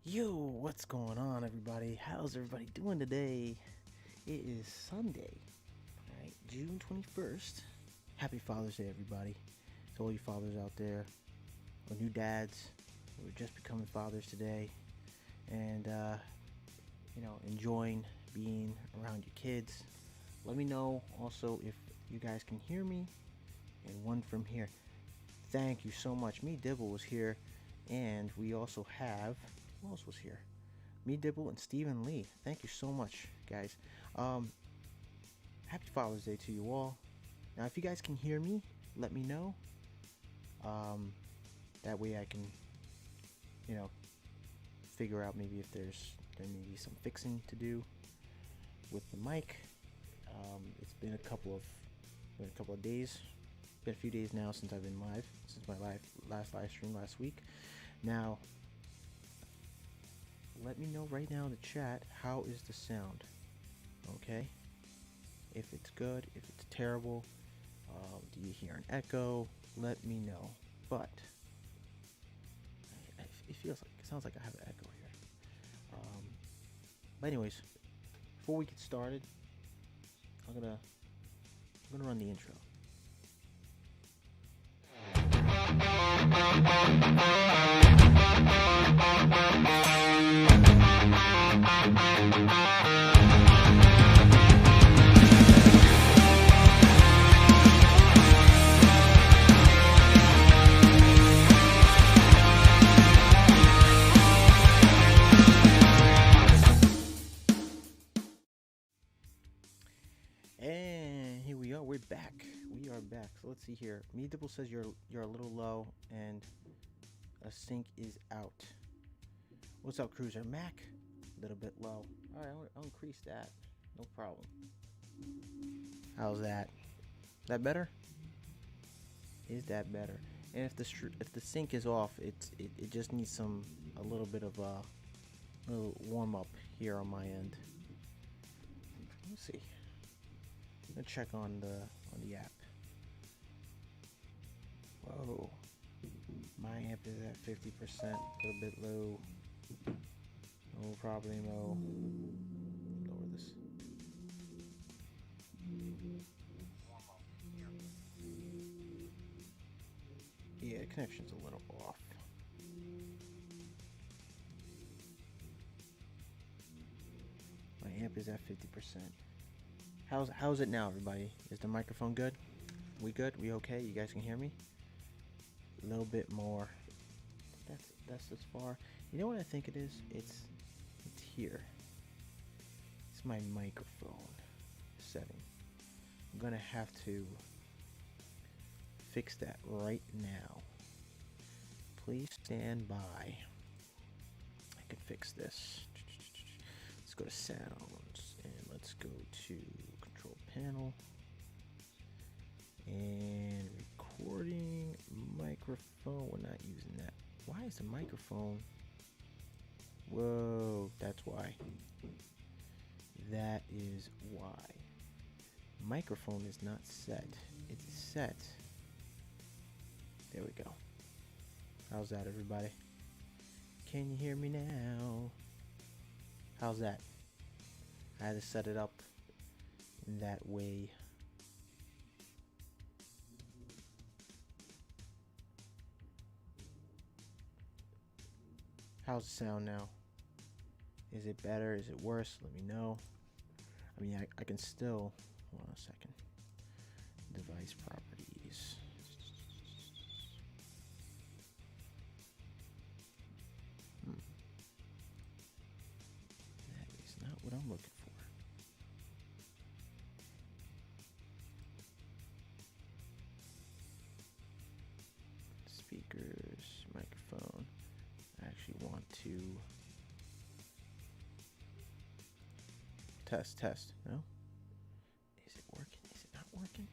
Yo, what's going on, everybody? How's everybody doing today? It is Sunday, alright, June 21st. Happy Father's Day, everybody. To all you fathers out there, or new dads who are just becoming fathers today, and, enjoying being around your kids. Let me know also if you guys can hear me, and one from here. Thank you so much. Me Dibble was here, and we also have... Who else was here? Me Dibble and Stephen Lee. Thank you so much, guys. Happy Father's Day to you all. Now, if you guys can hear me, let me know. That way I can, figure out maybe if there may be some fixing to do with the mic. It's been a couple of days. Been a few days now since I've been live. Since my last live stream last week. Now, let me know right now in the chat, how is the sound? Okay? If it's good, if it's terrible, do you hear an echo? Let me know. But it sounds like I have an echo here. But anyways, before we get started, I'm gonna run the intro. And here we are. We're back. We are back. So let's see here. Me Dibble says you're a little low and a sync is out. What's up, Cruiser? Mac, a little bit low. All right, I'll increase that. No problem. How's that? That better? Is that better? And if the sync is off, it just needs a little bit of a little warm up here on my end. Let's see. I'm gonna check on the app. Whoa. My amp is at 50%, a little bit low. No problemo. Lower this. Yeah, the connection's a little off. My amp is at 50%. How's it now, everybody? Is the microphone good? We good? We okay? You guys can hear me? A little bit more. this far. You know what I think it is? It's here. It's my microphone setting. I'm gonna have to fix that right now. Please stand by. I can fix this. Let's go to sounds and let's go to control panel and recording microphone. We're not using that. Why is the microphone? Whoa, that's why. That is why. Microphone is not set. It's set. There we go. How's that, everybody? Can you hear me now? How's that? I had to set it up in that way. How's the sound now? Is it better? Is it worse? Let me know. I mean, I can still... Hold on a second. Device properties. That is not what I'm looking for. Speakers, microphone. I actually want to test. No? Is it working? Is it not working?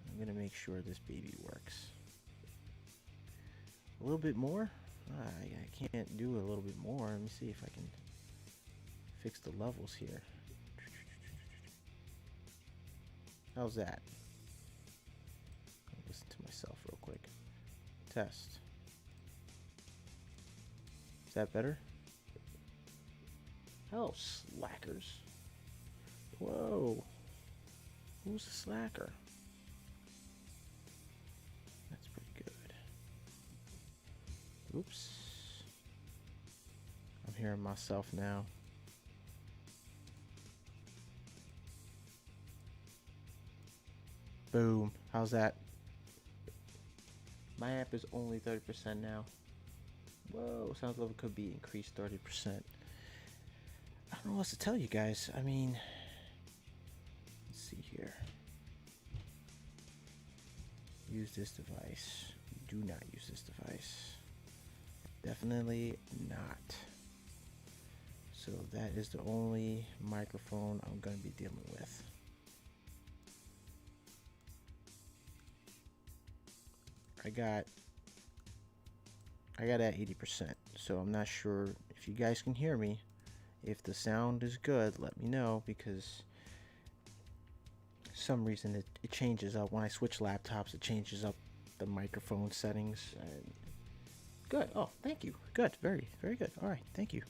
I'm gonna make sure this baby works. A little bit more? I can't do a little bit more. Let me see if I can fix the levels here. How's that? I'll listen to myself real quick. Test. Is that better? Oh, slackers. Whoa. Who's the slacker? That's pretty good. Oops. I'm hearing myself now. Boom. How's that? My amp is only 30% now. Whoa, sound level could be increased 30%. I don't know what to tell you guys. I mean, let's see here. Use this device. Do not use this device. Definitely not. So that is the only microphone I'm going to be dealing with. I got at 80%, so I'm not sure if you guys can hear me. If the sound is good, let me know, because some reason it changes up when I switch laptops. It changes up the microphone settings. Good. Oh, thank you. Good. Very, very good. All right. Thank you.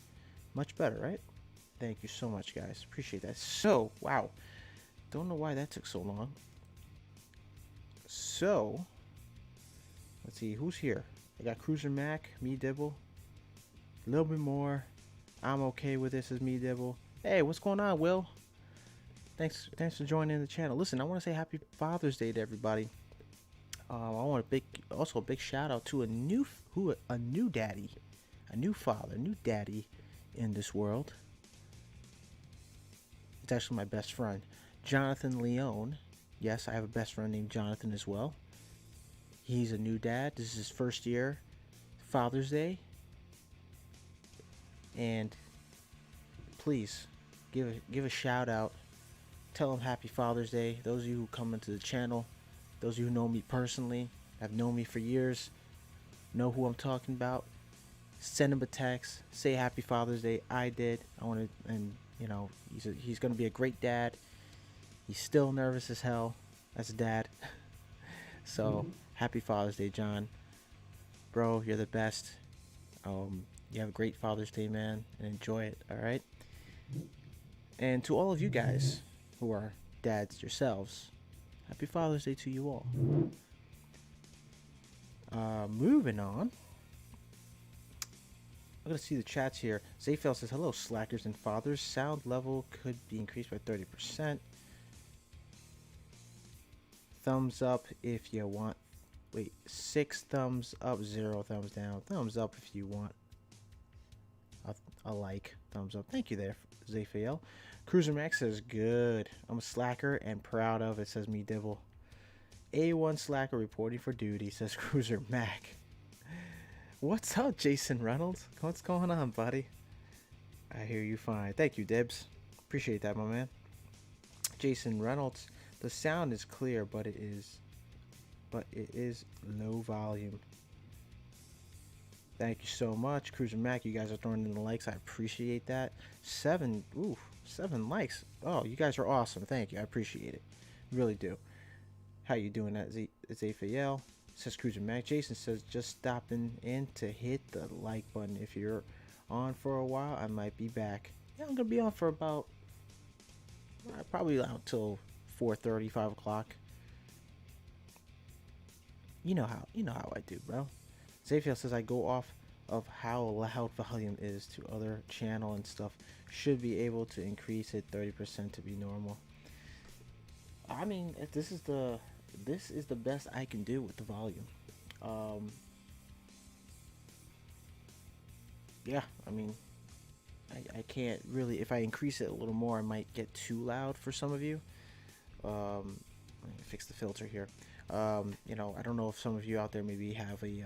Much better, right? Thank you so much, guys. Appreciate that. So, wow. Don't know why that took so long. So, let's see. Who's here? I got Cruiser Mac, me Dibble. A little bit more. I'm okay with this as me Dibble. Hey, what's going on, Will? Thanks for joining the channel. Listen, I want to say happy Father's Day to everybody. I want a big shout out to a new daddy, a new father, new daddy in this world. It's actually my best friend, Jonathan Leone. Yes, I have a best friend named Jonathan as well. He's a new dad. This is his first year, Father's Day. And please give a shout out. Tell him happy Father's Day. Those of you who come into the channel, those of you who know me personally, have known me for years, know who I'm talking about. Send him a text. Say happy Father's Day. I did. I want to, and you know, he's going to be a great dad. He's still nervous as hell as a dad. So happy Father's Day, John. Bro, you're the best. You have a great Father's Day, man, and enjoy it, all right? And to all of you guys who are dads yourselves, happy Father's Day to you all. Moving on. I'm going to see the chats here. Zayfel says, hello, slackers and fathers. Sound level could be increased by 30%. Thumbs up if you want Wait, 6 thumbs up, 0 thumbs down. Thumbs up if you want a like. Thumbs up. Thank you there, Zaphael. Cruiser Max says, good. I'm a slacker and proud of it, says me Dibble. A1 slacker reporting for duty, says Cruiser Mac. What's up, Jason Reynolds? What's going on, buddy? I hear you fine. Thank you, Dibs. Appreciate that, my man. Jason Reynolds, the sound is clear, but it is low volume. Thank you so much, Cruiser Mac. You guys are throwing in the likes. I appreciate that. 7 likes. Oh, you guys are awesome. Thank you. I appreciate it. Really do. How you doing, that Zaphael? Says Cruiser Mac. Jason says, just stopping in to hit the like button. If you're on for a while, I might be back. Yeah, I'm gonna be on for about probably until 4:30, 5 o'clock. You know how I do, bro. Zaphael says, I go off of how loud volume is to other channel and stuff. Should be able to increase it 30% to be normal. I mean, this is the best I can do with the volume. Yeah, I mean, I can't really. If I increase it a little more, I might get too loud for some of you. Let me fix the filter here. I don't know if some of you out there maybe have a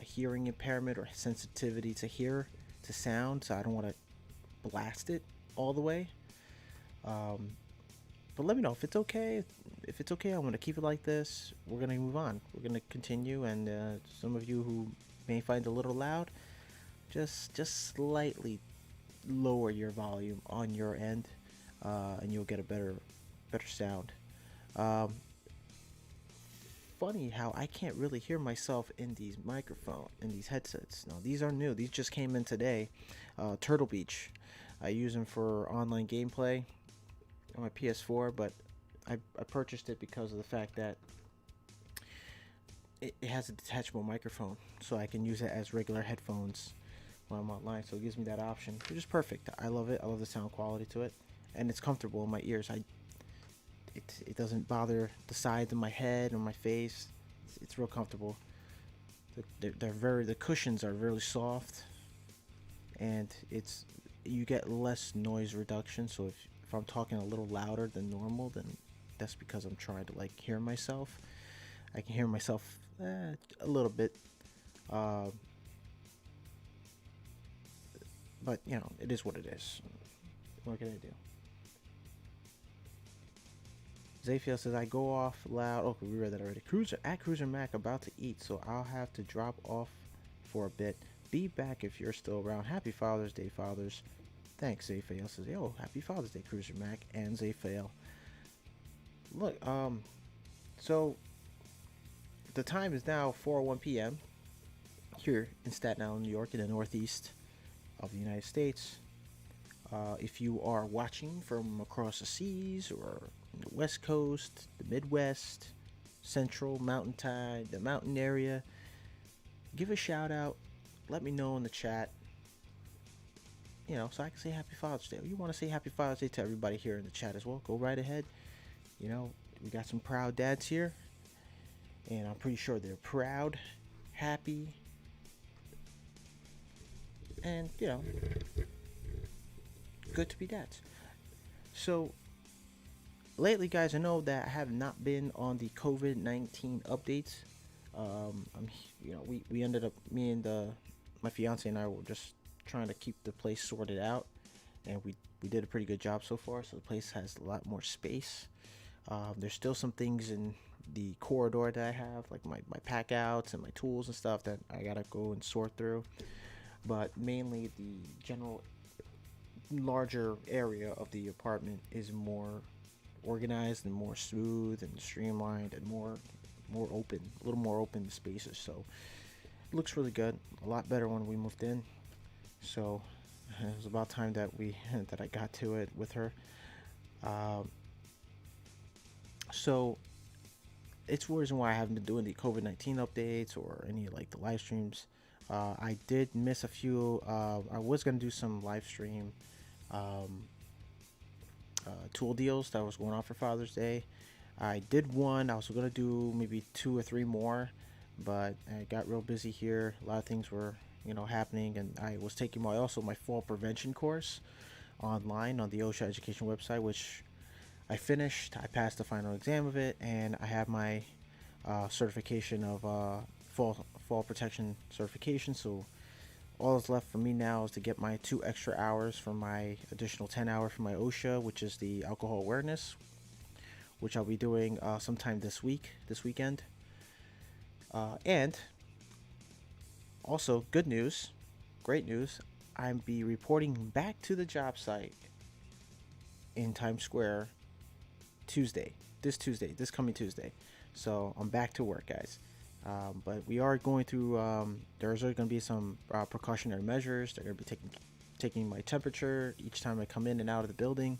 hearing impairment or sensitivity to sound, so I don't want to blast it all the way. But let me know if it's okay. If it's okay, I'm going to keep it like this. We're going to move on. We're going to continue, and some of you who may find it a little loud, just slightly lower your volume on your end, and you'll get a better sound. Funny how I can't really hear myself in these headsets. Now, these are new. These just came in today. Turtle Beach. I use them for online gameplay on my PS4, but I purchased it because of the fact that it has a detachable microphone, so I can use it as regular headphones when I'm online. So it gives me that option, which is perfect. I love it. I love the sound quality to it, and it's comfortable in my ears. It doesn't bother the sides of my head or my face. It's real comfortable. The cushions are really soft, and you get less noise reduction. So if I'm talking a little louder than normal, then that's because I'm trying to hear myself. I can hear myself a little bit, but it is what it is. What can I do? Zaphael says, I go off loud. Okay, we read that already. Cruiser Mac about to eat, so I'll have to drop off for a bit. Be back if you're still around. Happy Father's Day, fathers. Thanks, Zaphael says, yo, happy Father's Day, Cruiser Mac and Zaphael. Look, so the time is now 4:01 p.m. here in Staten Island, New York, in the northeast of the United States. If you are watching from across the seas or the West Coast, the Midwest, Central, Mountain Tide, the mountain area, give a shout out. Let me know in the chat. So I can say Happy Father's Day. You want to say Happy Father's Day to everybody here in the chat as well? Go right ahead. We got some proud dads here, and I'm pretty sure they're proud, happy, and good to be dads. So lately, guys, I know that I have not been on the COVID-19 updates. We ended up, me and my fiance and I were just trying to keep the place sorted out, and we did a pretty good job so far. So the place has a lot more space. There's still some things in the corridor that I have, like my pack outs and my tools and stuff that I gotta go and sort through. But mainly the general larger area of the apartment is more organized and more smooth and streamlined and more open, a little more open spaces. So it looks really good, a lot better when we moved in. So it was about time that I got to it with her. So it's the reason why I haven't been doing the COVID-19 updates or any the live streams. I did miss a few. I was gonna do some live stream tool deals that was going on for Father's Day. I did one. I was gonna do maybe two or three more, but I got real busy here. A lot of things were, happening, and I was taking my fall prevention course online on the OSHA education website, which I finished. I passed the final exam of it, and I have my certification of fall protection certification. So all that's left for me now is to get my 2 extra hours for my additional 10 hours for my OSHA, which is the alcohol awareness, which I'll be doing sometime this weekend. And also, good news, great news, I'll be reporting back to the job site in Times Square this coming Tuesday. So I'm back to work, guys. But we are going through. There's going to be some precautionary measures. They're going to be taking my temperature each time I come in and out of the building.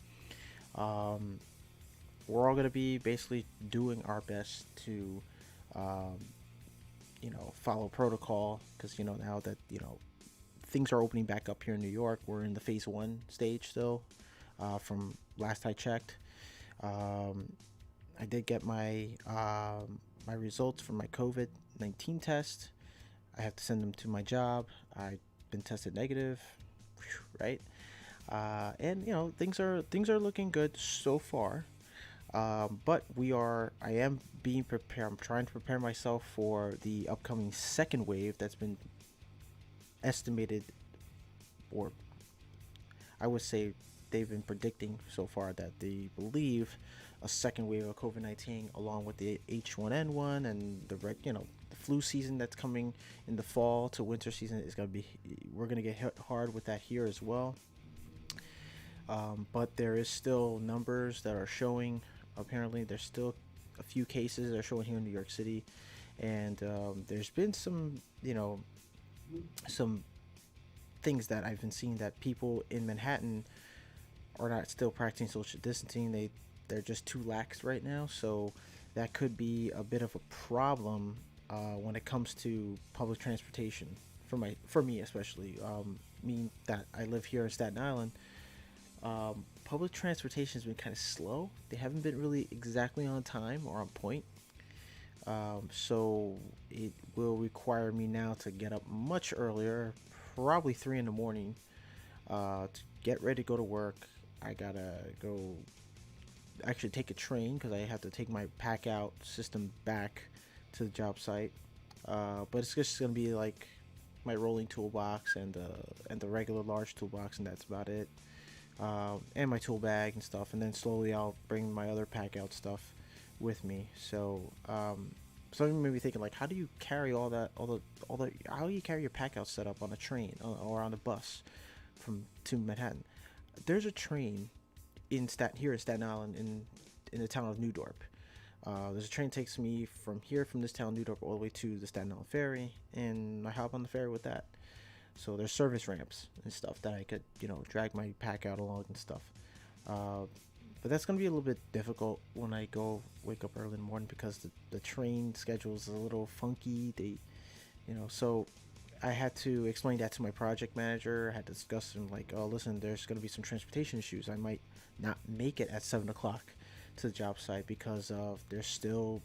We're all going to be basically doing our best to, follow protocol, because now that things are opening back up here in New York, we're in the phase 1 stage still. From last I checked, I did get my my results from my COVID-19 test. I have to send them to my job. I've been tested negative, right? And things are looking good so far. But I am being prepared. I'm trying to prepare myself for the upcoming second wave that's been estimated, or I would say they've been predicting so far that they believe a second wave of COVID-19, along with the H1N1 and the flu season that's coming in the fall to winter season, we're gonna get hit hard with that here as well. But there is still numbers that are showing. Apparently, there's still a few cases that are showing here in New York City, and there's been some things that I've been seeing that people in Manhattan are not still practicing social distancing. They're just too lax right now, so that could be a bit of a problem when it comes to public transportation for me especially. Me that I live here in Staten Island. Public transportation has been kind of slow. They haven't been really exactly on time or on point. So it will require me now to get up much earlier, probably 3 in the morning, to get ready to go to work. I gotta go actually take a train because I have to take my pack out system back to the job site. But it's just gonna be like my rolling toolbox and the regular large toolbox, and that's about it. And my tool bag and stuff, and then slowly I'll bring my other pack out stuff with me. So some of you may be thinking, like, how do you carry all the how do you carry your pack out setup on a train or on a bus to Manhattan? There's a train here in Staten Island, in the town of New Dorp. There's a train that takes me from this town, New Dorp, all the way to the Staten Island ferry, and I hop on the ferry with that. So there's service ramps and stuff that I could, drag my pack out along and stuff. But that's going to be a little bit difficult when I wake up early in the morning, because the train schedule is a little funky. So I had to explain that to my project manager. I had to discuss them, like, oh, listen, there's going to be some transportation issues. I might not make it at 7 o'clock to the job site because of they're still,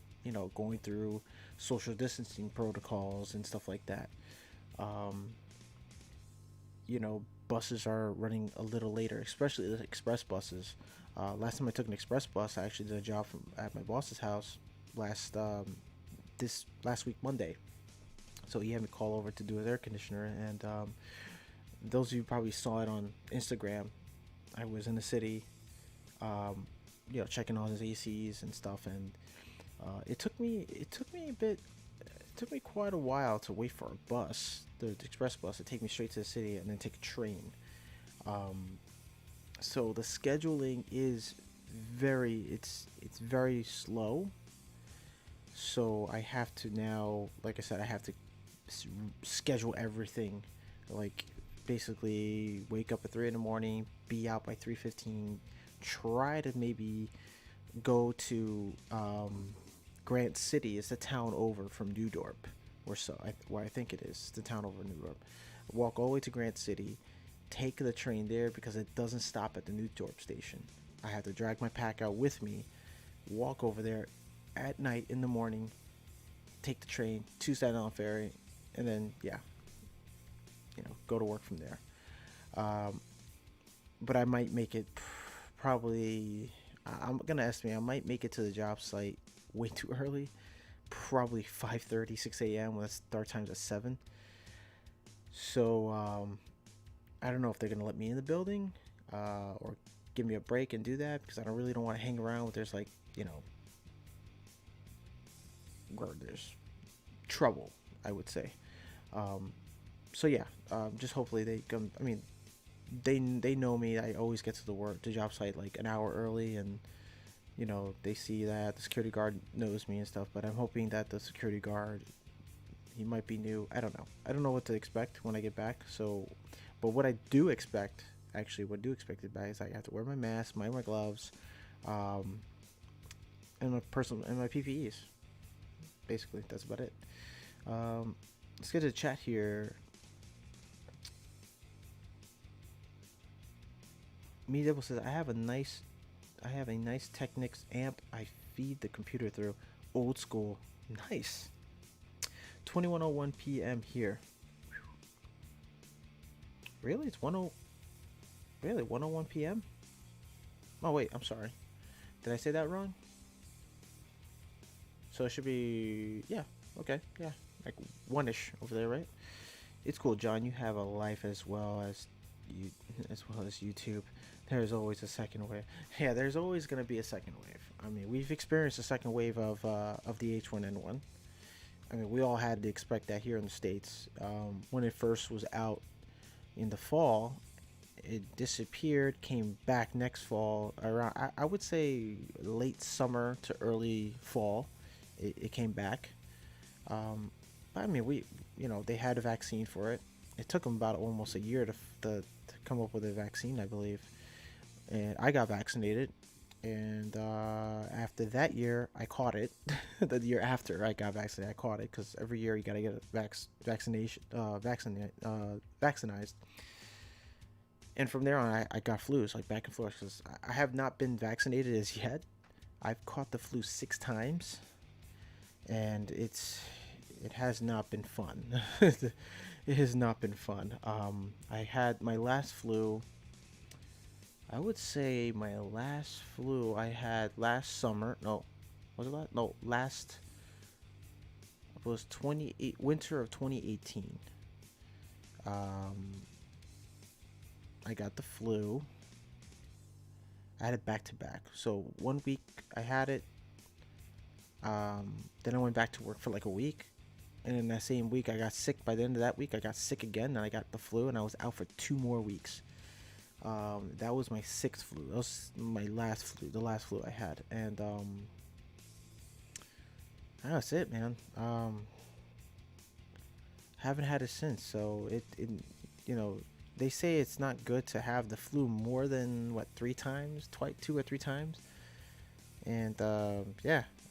going through social distancing protocols and stuff like that. Buses are running a little later, especially the express buses. Last time I took an express bus, I actually did a job at my boss's house last week Monday. So he had me call over to do his air conditioner, and those of you probably saw it on Instagram. I was in the city, checking on his ACs and stuff, and it took me quite a while to wait for a bus, the express bus, to take me straight to the city and then take a train. So the scheduling is it's very slow. So I have to now, like I said, I have to schedule everything, like basically wake up at 3 in the morning, be out by 3:15, try to maybe go to Grant City. It's the town over from New Dorp, where I think it is. It's the town over New Dorp. Walk all the way to Grant City, take the train there because it doesn't stop at the New Dorp station. I have to drag my pack out with me walk over there at night in the morning, take the train to Staten Island Ferry, and then yeah, go to work from there. Um, but I might make it probably. I'm gonna estimate I might make it to the job site way too early, probably 5:30, 6 a.m. with start times at 7. So I don't know if they're gonna let me in the building or give me a break and do that because I don't want to hang around with there's like where there's trouble, I would say. Um, so yeah, just hopefully they come. I mean, they know me. I always get to the job site like an hour early, and they see that the security guard knows me and stuff. But I'm hoping that the security guard, he might be new. I don't know. I don't know what to expect when I get back. So, but what I do expect, actually, what I do expect it back is I have to wear my mask, my gloves, um, and my PPEs. Basically, that's about it. Let's get to the chat here. Me Devil says I have a nice Technics amp. I feed the computer through. Old school, nice. 21:01 p.m. here. Really, it's 10. Really, 1:01 p.m. Oh wait, I'm sorry. Did I say that wrong? So it should be okay, like 1ish over there, right? It's cool, John. You have a life as well as YouTube. There's always a second wave. Yeah, there's always gonna be a second wave. I mean, we've experienced a second wave of the H1N1. I mean, we all had to expect that here in the States. When it first was out in the fall, it disappeared, came back next fall around. I would say late summer to early fall. It came back. But I mean, they had a vaccine for it. It took them about almost a year to come up with a vaccine, I believe. And I got vaccinated. And after that year, I caught it. The year after I got vaccinated, I caught it because every year you gotta get a vaccinized. And from there on, I got flus like back and forth because I have not been vaccinated as yet. I've caught the flu 6 times, and it has not been fun. It has not been fun. I had my last flu. I would say my last flu I had last summer. No, was it last? No, last. It was winter of 2018. I got the flu. I had it back to back. So 1 week I had it. Then I went back to work for like a week. And in that same week, I got sick. By the end of that week, I got sick again, and I got the flu, and I was out for 2 more weeks. That was my 6th flu. That was my last flu, the last flu I had, and that's it, man. Haven't had it since. So they say it's not good to have the flu more than 3 times, 2 or 3 times, and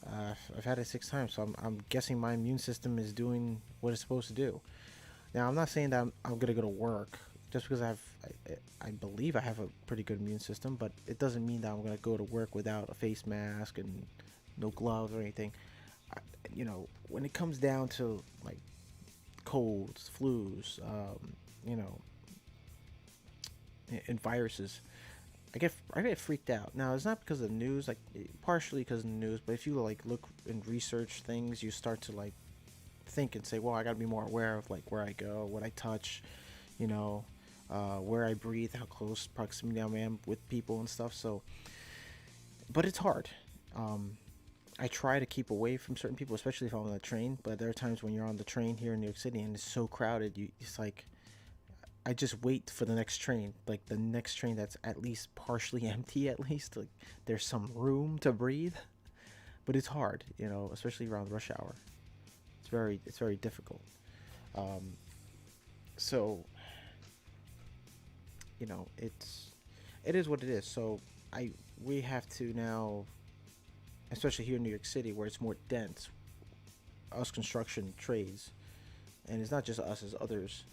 I've had it 6 times, so I'm guessing my immune system is doing what it's supposed to do. Now, I'm not saying that I'm gonna go to work just because I believe I have a pretty good immune system, but it doesn't mean that I'm gonna go to work without a face mask and no gloves or anything. When it comes down to like colds, flus, and viruses, I get freaked out. Now, it's not because of the news, like partially because of the news, but if you like look and research things, you start to like think and say, well, I got to be more aware of like where I go, what I touch, where I breathe, how close proximity I am with people and stuff. So, but it's hard. I try to keep away from certain people, especially if I'm on the train. But there are times when you're on the train here in New York City and it's so crowded, it's like I just wait for the next train, like the next train that's at least partially empty, at least like there's some room to breathe. But it's hard, especially around rush hour. It's very difficult. So it is what it is. So we have to now, especially here in New York City where it's more dense, us construction trades, and it's not just us, as others.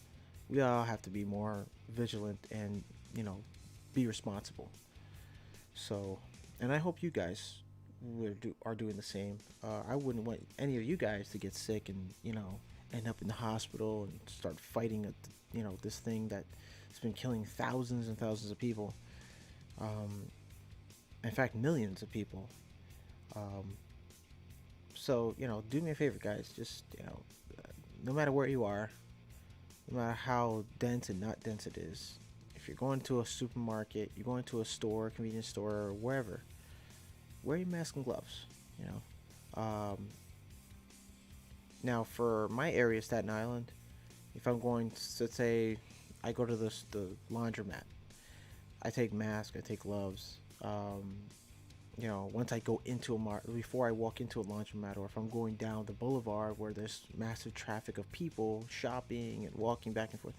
We all have to be more vigilant and, be responsible. So, and I hope you guys are doing the same. I wouldn't want any of you guys to get sick and end up in the hospital and start fighting this thing that has been killing thousands and thousands of people. Um, in fact, millions of people. Um, so do me a favor, guys. Just no matter where you are, no matter how dense and not dense it is, if you're going to a supermarket, you're going to a store, convenience store, or wherever, wear your mask and gloves. You know. Now, for my area, Staten Island, if I'm going to say, I go to the laundromat, I take mask, I take gloves. Once I go into before I walk into a laundromat, or if I'm going down the boulevard where there's massive traffic of people shopping and walking back and forth,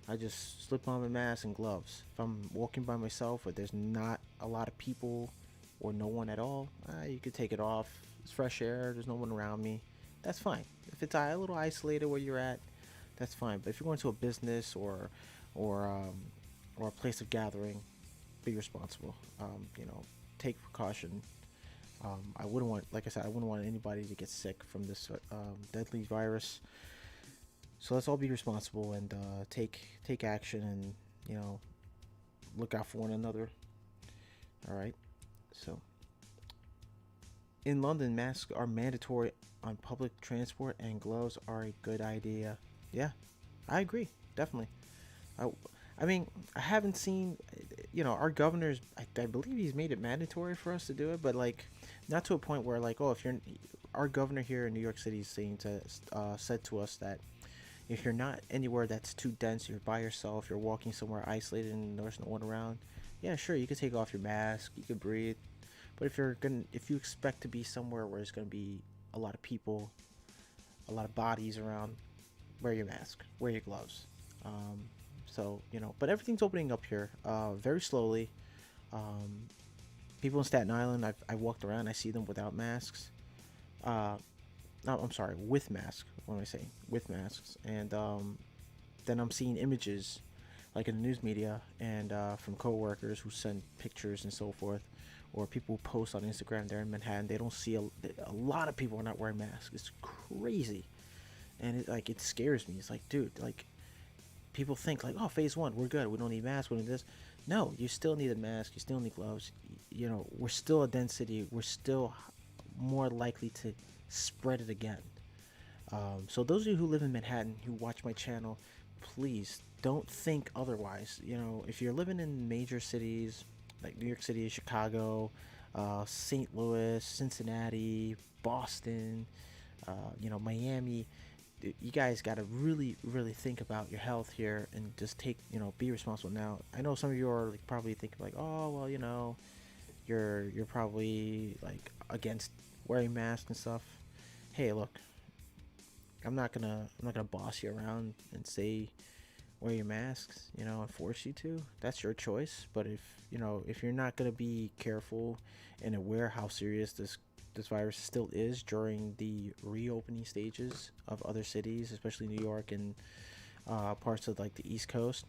I just slip on my mask and gloves. If I'm walking by myself, or there's not a lot of people, or no one at all, you could take it off. It's fresh air. There's no one around me. That's fine. If it's a little isolated where you're at, that's fine. But if you're going to a business or or a place of gathering, be responsible. Take precaution. I wouldn't want, like I said, I wouldn't want anybody to get sick from this deadly virus. So let's all be responsible and take action, and look out for one another. All right. So in London, masks are mandatory on public transport, and gloves are a good idea. Yeah, I agree. Definitely. I, I mean, I haven't seen, our governor's, I believe he's made it mandatory for us to do it, but like, not to a point where like, oh, if you're, our governor here in New York City is saying said to us that if you're not anywhere that's too dense, you're by yourself, you're walking somewhere isolated and there's no one around, yeah, sure, you can take off your mask, you can breathe. But if you expect to be somewhere where there's gonna be a lot of people, a lot of bodies around, wear your mask, wear your gloves. But everything's opening up here, very slowly. Um, People in Staten Island, I walked around, I see them without masks. No, I'm sorry, with masks. What am I saying? With masks, and then I'm seeing images, like in the news media, and from coworkers who send pictures and so forth, or people who post on Instagram. They're in Manhattan. They don't see a lot of people are not wearing masks. It's crazy, and it scares me. It's like, dude, like people think like, oh, phase one, we're good. We don't need masks. We don't need this. No, you still need a mask. You still need gloves. We're still a dense city. We're still more likely to spread it again. So those of you who live in Manhattan, who watch my channel, please don't think otherwise. If you're living in major cities like New York City, Chicago, St. Louis, Cincinnati, Boston, Miami, you guys got to really, really think about your health here and just be responsible. Now, I know some of you are like probably thinking like, oh, well, you're probably like against wearing masks and stuff. Hey, look, I'm not gonna boss you around and say wear your masks, and force you to. That's your choice. But if you're not gonna be careful and aware how serious this virus still is during the reopening stages of other cities, especially New York and parts of like the East Coast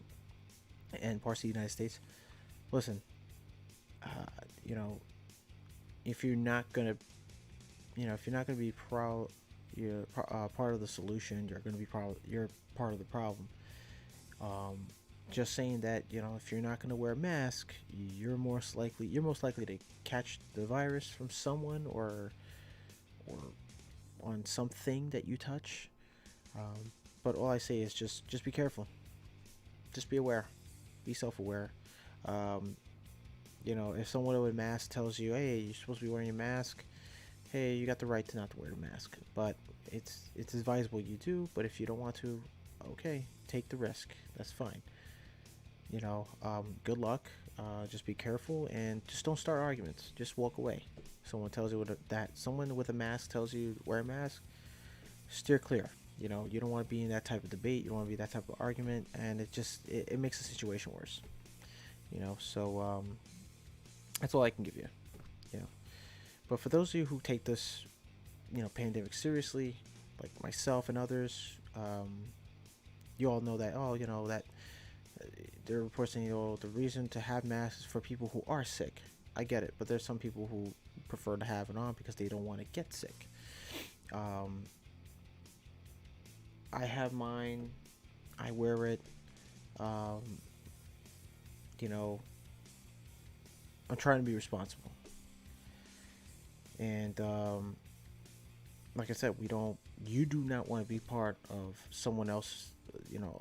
and parts of the United States. Listen, uh, you know, if you're not gonna, if you're not gonna be you're part of the solution. You're gonna be you're part of the problem. Um, just saying that if you're not gonna wear a mask, you're most likely to catch the virus from someone or on something that you touch. But all I say is just be careful. Just be aware. Be self-aware. Um, if someone with a mask tells you, "Hey, you're supposed to be wearing a mask," hey, you got the right to not to wear a mask. But it's advisable you do. But if you don't want to, okay, take the risk. That's fine. Good luck. Just be careful and just don't start arguments. Just walk away. Someone with a mask tells you wear a mask, steer clear. You don't want to be in that type of debate. You don't want to be that type of argument, and it makes the situation worse. That's all I can give you. You know, but for those of you who take this, pandemic seriously, like myself and others, you all know that. Oh, that there are reports saying, the reason to have masks is for people who are sick. I get it, but there's some people who prefer to have it on because they don't want to get sick. Um, I have mine. I wear it. Um, you know, I'm trying to be responsible. And like I said, we don't. You do not want to be part of someone else. You know,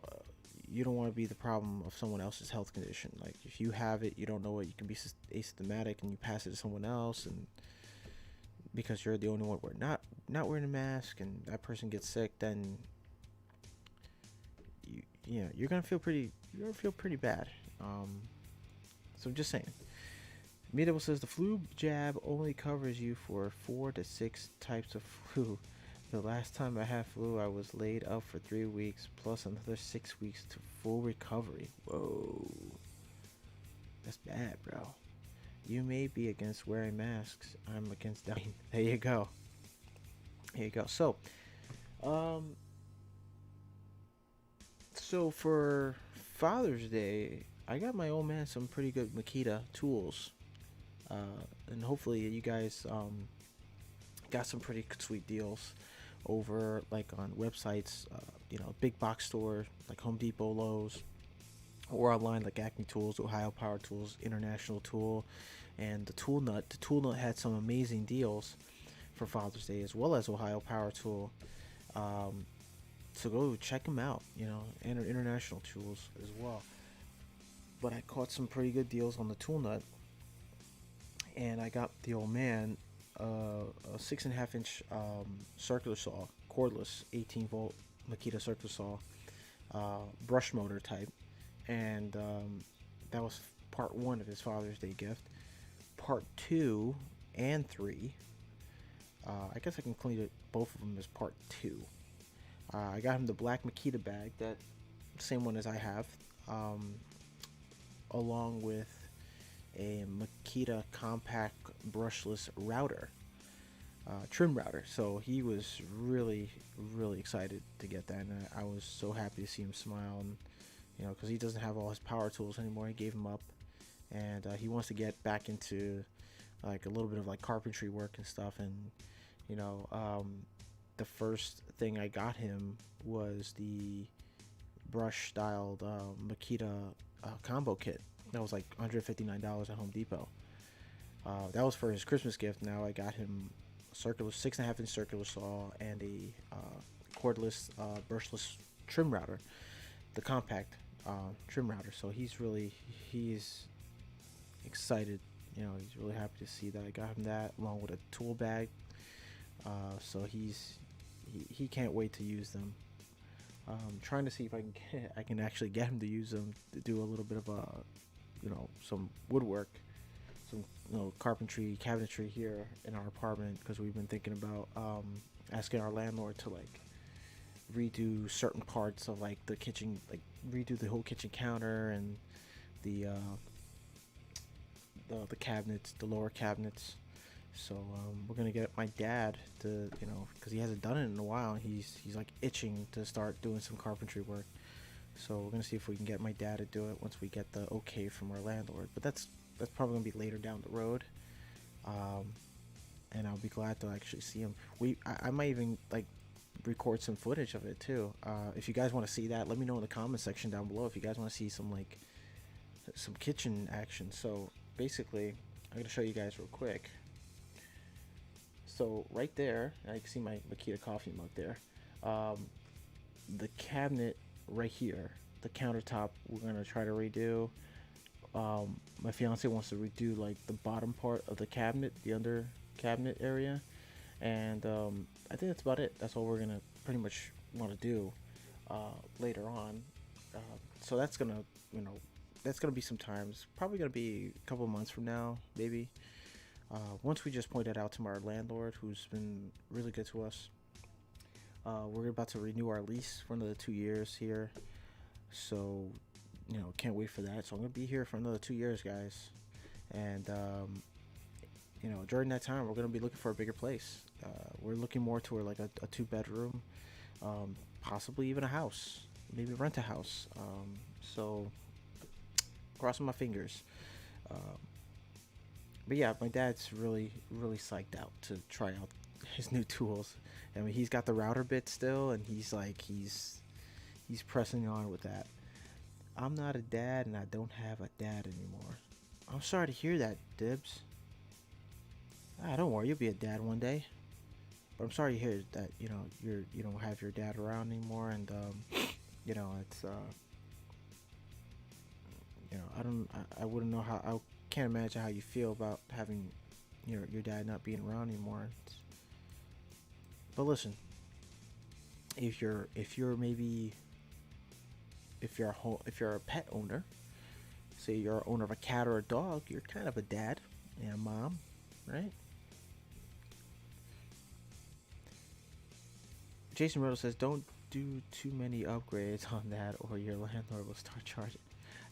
you don't want to be the problem of someone else's health condition. Like if you have it, you don't know it. You can be asymptomatic, and you pass it to someone else, and because you're the only one not wearing a mask, and that person gets sick, then you're gonna feel pretty bad. So just saying. Meatable says the flu jab only covers you for 4 to 6 types of flu. The last time I had flu, I was laid up for 3 weeks plus another 6 weeks to full recovery. Whoa, that's bad, bro. You may be against wearing masks. I'm against dying. There you go. Here you go. So for Father's Day, I got my old man some pretty good Makita tools. And hopefully you guys got some pretty sweet deals over like on websites, big box store like Home Depot, Lowe's, or online like Acme Tools, Ohio Power Tools, International Tool, and the Tool Nut. The Tool Nut had some amazing deals for Father's Day, as well as Ohio Power Tool. So go check them out, and International Tools as well. But I caught some pretty good deals on the Tool Nut, and I got the old man a 6.5 inch circular saw, cordless, 18-volt Makita circular saw, brush motor type, and that was part one of his Father's Day gift. Part 2 and 3, I guess I can clean it both of them as part 2. I got him the black Makita bag, that same one as I have, along with a Makita compact brushless router, trim router. So he was really, really excited to get that, and I was so happy to see him smile. And because he doesn't have all his power tools anymore, he gave them up, and he wants to get back into like a little bit of like carpentry work and stuff. And the first thing I got him was the brush styled Makita combo kit. That was like $159 at Home Depot. That was for his Christmas gift. Now I got him a 6.5 inch circular saw and a cordless, brushless trim router, the compact trim router. So he's excited. He's really happy to see that I got him that, along with a tool bag. So he can't wait to use them. Trying to see if I can actually get him to use them to do a little bit of some woodwork, some carpentry, cabinetry here in our apartment, because we've been thinking about asking our landlord to like redo certain parts of like the kitchen, like redo the whole kitchen counter and the cabinets, the lower cabinets. So we're gonna get my dad to, because he hasn't done it in a while. He's like itching to start doing some carpentry work. So we're gonna see if we can get my dad to do it once we get the okay from our landlord. But that's probably gonna be later down the road. And I'll be glad to actually see him. I might even like record some footage of it too. If you guys want to see that, let me know in the comment section down below. If you guys want to see some kitchen action. So basically, I'm gonna show you guys real quick. So right there, I can see my Makita coffee mug there. The cabinet right here, the countertop, we're gonna try to redo. My fiance wants to redo like the bottom part of the cabinet, the under cabinet area, and I think that's about it. That's all we're gonna pretty much want to do later on. So that's gonna be some times. Probably gonna be a couple months from now, maybe. Once we just pointed out to our landlord, who's been really good to us. We're about to renew our lease for another 2 years here. So, can't wait for that. So I'm going to be here for another 2 years, guys. And, during that time, we're going to be looking for a bigger place. We're looking more toward like a 2-bedroom, possibly even a house, maybe rent a house. So crossing my fingers. But yeah, my dad's really psyched out to try out his new tools. I mean, he's got the router bit still, and he's pressing on with that. I'm not a dad, and I don't have a dad anymore. I'm sorry to hear that, Dibs. Ah, don't worry, you'll be a dad one day. But I'm sorry to hear that you don't have your dad around anymore, and it's I wouldn't know how I can't imagine how you feel about having your dad not being around anymore. But listen, if you're maybe if you're a pet owner, say you're an owner of a cat or a dog, you're kind of a dad and a mom, right? Jason Riddle says, "Don't do too many upgrades on that, or your landlord will start charging."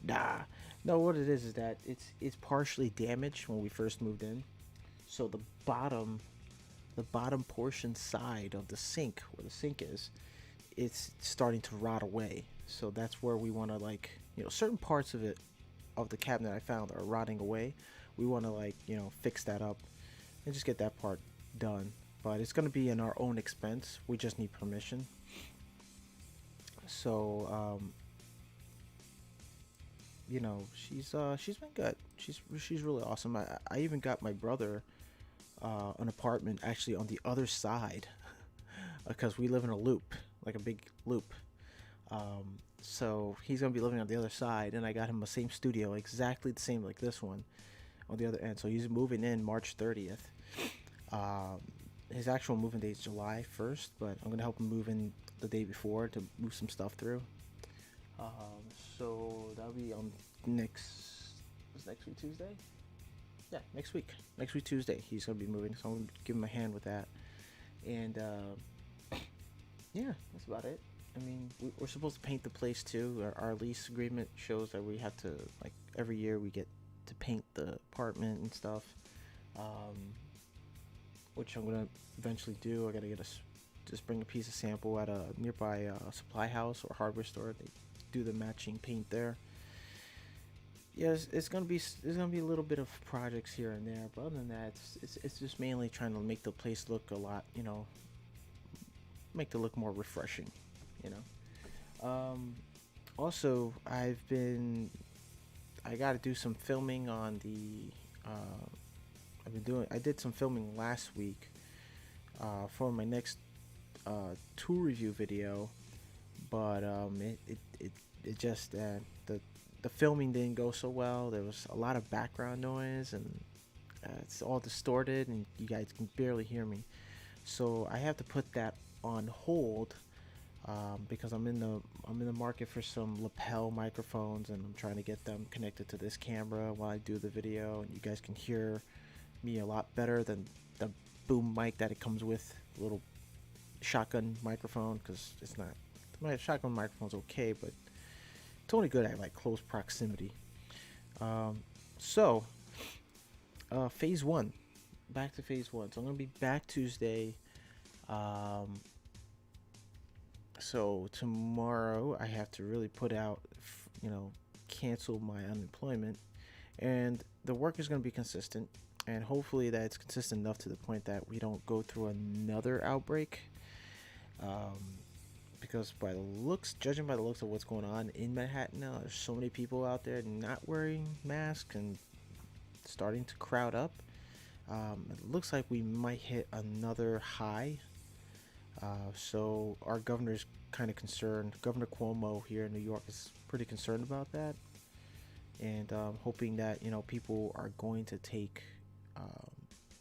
Nah, no. What it is that it's partially damaged when we first moved in, so the bottom portion side of the sink where the sink is, it's starting to rot away. So that's where we want to certain parts of it of the cabinet I found are rotting away. We want to fix that up and just get that part done. But it's going to be in our own expense. We just need permission. So she's been good. She's really awesome. I even got my brother an apartment actually on the other side because we live in a loop, like a big loop. So he's gonna be living on the other side, and I got him the same studio, exactly the same like this one, on the other end. So he's moving in March 30th. Um, his actual moving date is July 1st, but I'm gonna help him move in the day before to move some stuff through. So that'll be on next week Tuesday. Yeah, next week. Next week Tuesday, he's gonna be moving, so I'm gonna give him a hand with that. And yeah, that's about it. I mean, we're supposed to paint the place too. Our lease agreement shows that we have to every year we get to paint the apartment and stuff, um, which I'm gonna eventually do. I gotta just bring a piece of sample at a nearby supply house or hardware store. They do the matching paint there. Yeah, it's gonna be a little bit of projects here and there, but other than that, it's just mainly trying to make the place look a lot, make it look more refreshing, you know. Also, I got to do some filming on the. I did some filming last week for my next tool review video, but it just the filming didn't go so well. There was a lot of background noise, and it's all distorted, and you guys can barely hear me. So I have to put that on hold because I'm in the market for some lapel microphones, and I'm trying to get them connected to this camera while I do the video, and you guys can hear me a lot better than the boom mic that it comes with, the little shotgun microphone, because it's not my shotgun microphone's okay, but it's only good at close proximity. So phase one, back to phase one. So I'm gonna be back Tuesday. So tomorrow I have to really put out, cancel my unemployment, and the work is going to be consistent, and hopefully that it's consistent enough to the point that we don't go through another outbreak. Because judging by the looks of what's going on in Manhattan now, there's so many people out there not wearing masks and starting to crowd up. It looks like we might hit another high. So our governor's kind of concerned. Governor Cuomo here in New York is pretty concerned about that, and hoping that people are going to take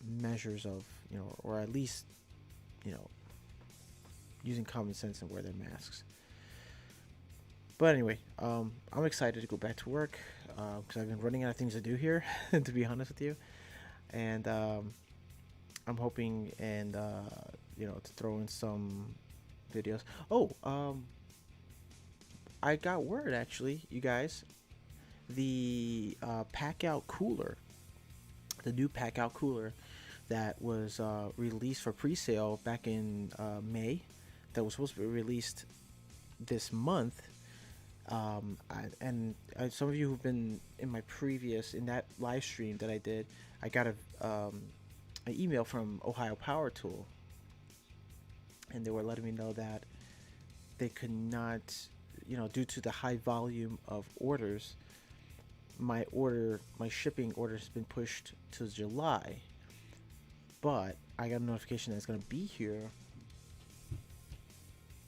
measures of or at least using common sense and wear their masks. But anyway, I'm excited to go back to work because I've been running out of things to do here, to be honest with you, and I'm hoping and to throw in some videos. Oh, I got word actually, you guys. The pack out cooler, the new pack out cooler that was released for pre-sale back in May, that was supposed to be released this month, Some of you who've been in my previous in that live stream that I did, I got an email from Ohio Power Tool, and they were letting me know that they could not, due to the high volume of orders, my shipping order has been pushed to July. But I got a notification that it's going to be here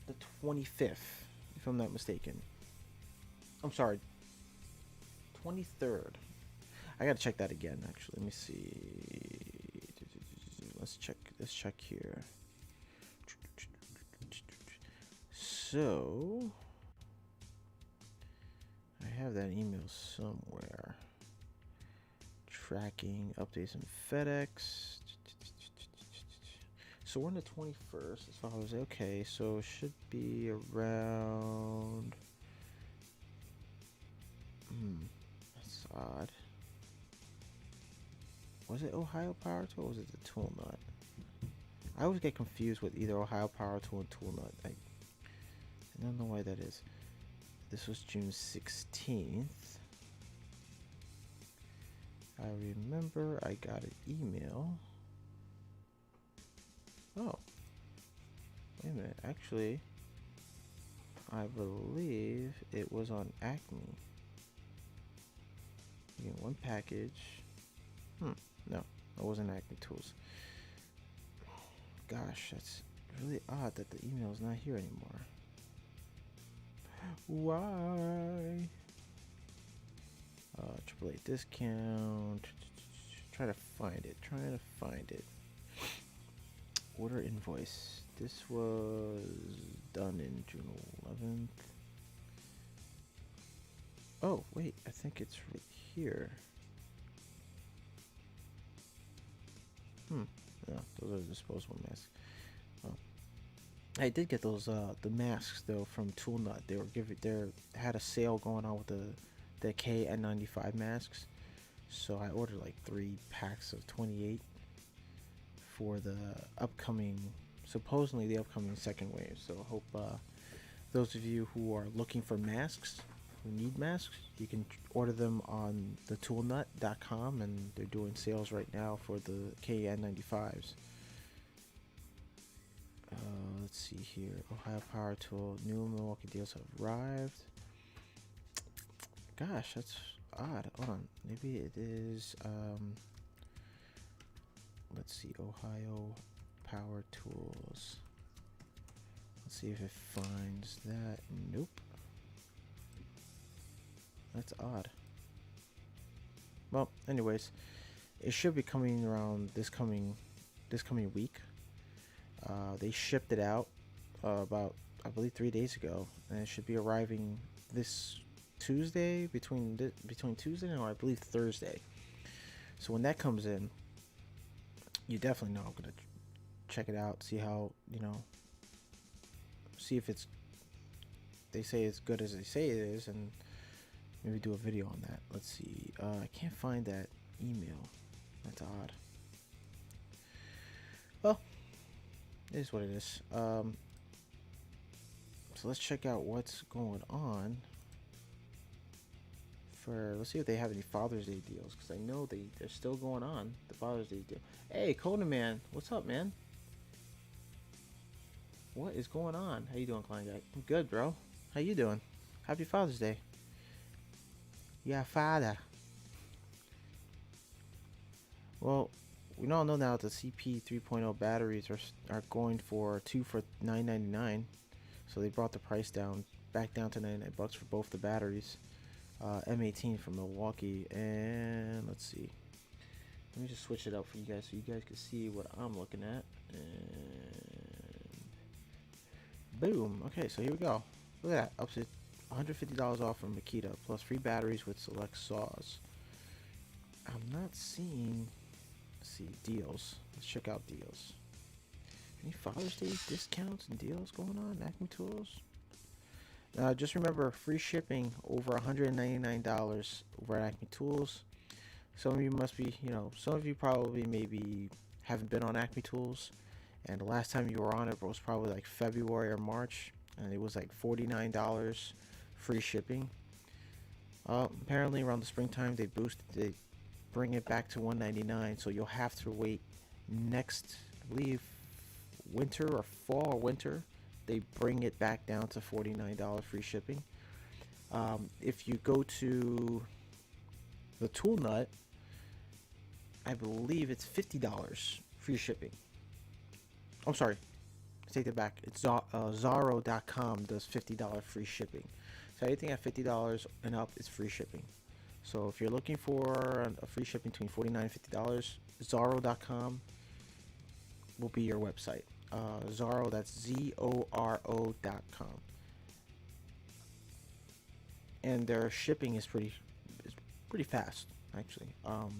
the 25th, if I'm not mistaken. I'm sorry, 23rd. I gotta check that again. Actually, let me see. Let's check. Let's check here. So I have that email somewhere. Tracking updates in FedEx. So we're on the 21st. As far as okay, so it should be around. That's odd. Was it Ohio Power Tool or was it the Tool Nut? I always get confused with either Ohio Power Tool and Tool Nut. I don't know why that is. This was June 16th. I remember I got an email. Oh. Wait a minute. Actually, I believe it was on Acme. You get one package. No, it wasn't Acme Tools. Gosh, that's really odd that the email is not here anymore. Why? AAA discount. Trying to find it. Order invoice. This was done in June 11th. Oh, wait, I think it's right here. No, those are disposable masks. Oh. I did get those the masks though from Tool Nut. They had a sale going on with the KN95 masks. So I ordered like 3 packs of 28 for the supposedly the upcoming second wave. So I hope those of you who are looking for masks, who need masks, you can order them on thetoolnut.com, and they're doing sales right now for the KN95s. Let's see here. Ohio Power Tool new Milwaukee deals have arrived. Gosh, that's odd. Hold on, maybe it is. Let's see, Ohio Power Tools. Let's see if it finds that. Nope. That's odd. Well, anyways, it should be coming around this coming week. They shipped it out about, I believe, 3 days ago, and it should be arriving this Tuesday, between Tuesday and I believe Thursday. So when that comes in, you definitely know I'm gonna check it out, see how, see if they say it's good as they say it is, and maybe do a video on that. Let's see. I can't find that email. That's odd. Well, it is what it is. So let's check out what's going on. Let's see if they have any Father's Day deals, because I know they're still going on, the Father's Day deal. Hey, Conan Man, what's up, man? What is going on? How you doing, Klein Guy? I'm good, bro. How you doing? Happy Father's Day. Yeah, father. Well, we all know now the CP 3.0 batteries are going for 2 for $9.99. So they brought the price back down to $99 for both the batteries. M18 from Milwaukee, and let's see. Let me just switch it up for you guys so you guys can see what I'm looking at. And boom. Okay, so here we go. Look at that. Up to $150 off from Makita, plus free batteries with select saws. I'm not seeing. Let's see, deals. Let's check out deals. Any Father's Day discounts and deals going on? Acme Tools. Just remember, free shipping over $199 over at Acme Tools. Some of you must be, some of you probably maybe haven't been on Acme Tools, and the last time you were on it was probably like February or March, and it was like $49 free shipping. Apparently around the springtime they bring it back to $199, so you'll have to wait next, I believe, winter or fall or winter. They bring it back down to $49 free shipping. If you go to the Tool Nut, I believe it's $50 free shipping. I'm sorry, take that back. It's Zaro.com does $50 free shipping. So anything at $50 and up is free shipping. So if you're looking for a free shipping between $49 and $50, Zaro.com will be your website. Zaro, that's ZORO.com. And their shipping is pretty fast, actually. So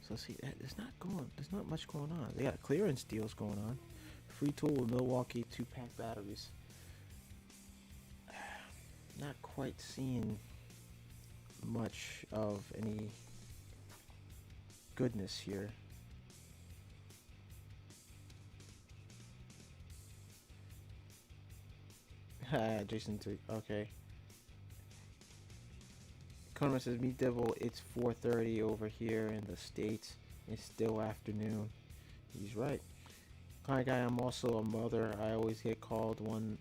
let's see, there's not much going on. They got clearance deals going on. Free tool with Milwaukee 2-pack batteries. Not quite seeing much of any goodness here. Jason, okay. Conrad says, "Meet Devil, it's 4:30 over here in the States. It's still afternoon." He's right. Hi, guy, I'm also a mother. I always get called one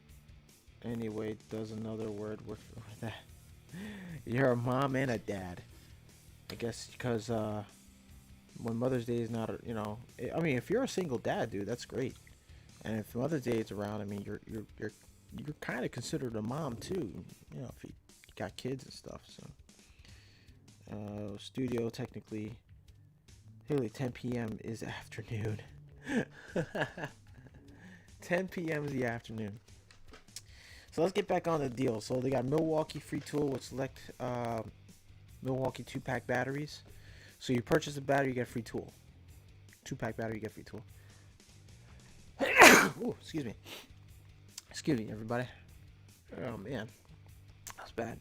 anyway. Does another word with that? You're a mom and a dad. I guess because when Mother's Day is not, I mean, if you're a single dad, dude, that's great. And if Mother's Day is around, I mean, you're kind of considered a mom too. If you got kids and stuff. So. Studio technically 10 p.m. is afternoon. 10 p.m. is the afternoon. So let's get back on the deal. So they got Milwaukee free tool with select Milwaukee 2-pack batteries. So you purchase a battery, you get a free tool. 2-pack battery, you get a free tool. Ooh, excuse me, everybody. Oh man, that's bad.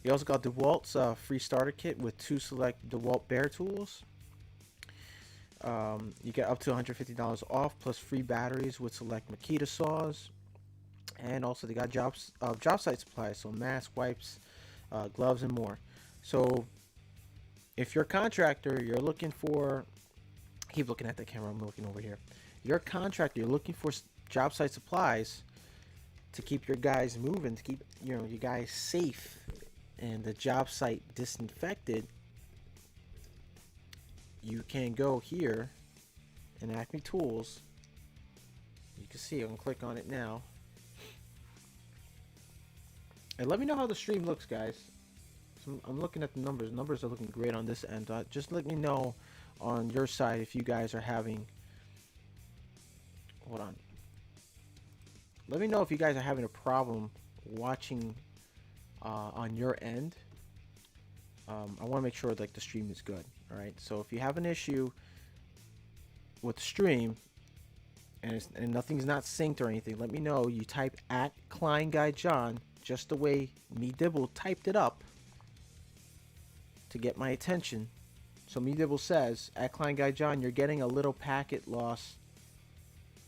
You also got DeWalt's free starter kit with 2 select DeWalt Bear tools. You get up to $150 off plus free batteries with select Makita saws. And also they got job site supplies, so masks, wipes, gloves, and more. So if you're a contractor, you're looking for, keep looking at the camera, I'm looking over here. You're a contractor, you're looking for job site supplies to keep your guys moving, to keep you guys safe and the job site disinfected. You can go here in Acme Tools. You can see, I'm gonna click on it now. And let me know how the stream looks, guys. So I'm looking at the numbers. Numbers are looking great on this end. Just let me know on your side if you guys are having. Hold on. Let me know if you guys are having a problem watching on your end. I want to make sure like the stream is good. All right. So if you have an issue with the stream and nothing's not synced or anything, let me know. You type at Klein Guy John, just the way me Dibble typed it up to get my attention. So me Dibble says at Klein Guy John, you're getting a little packet loss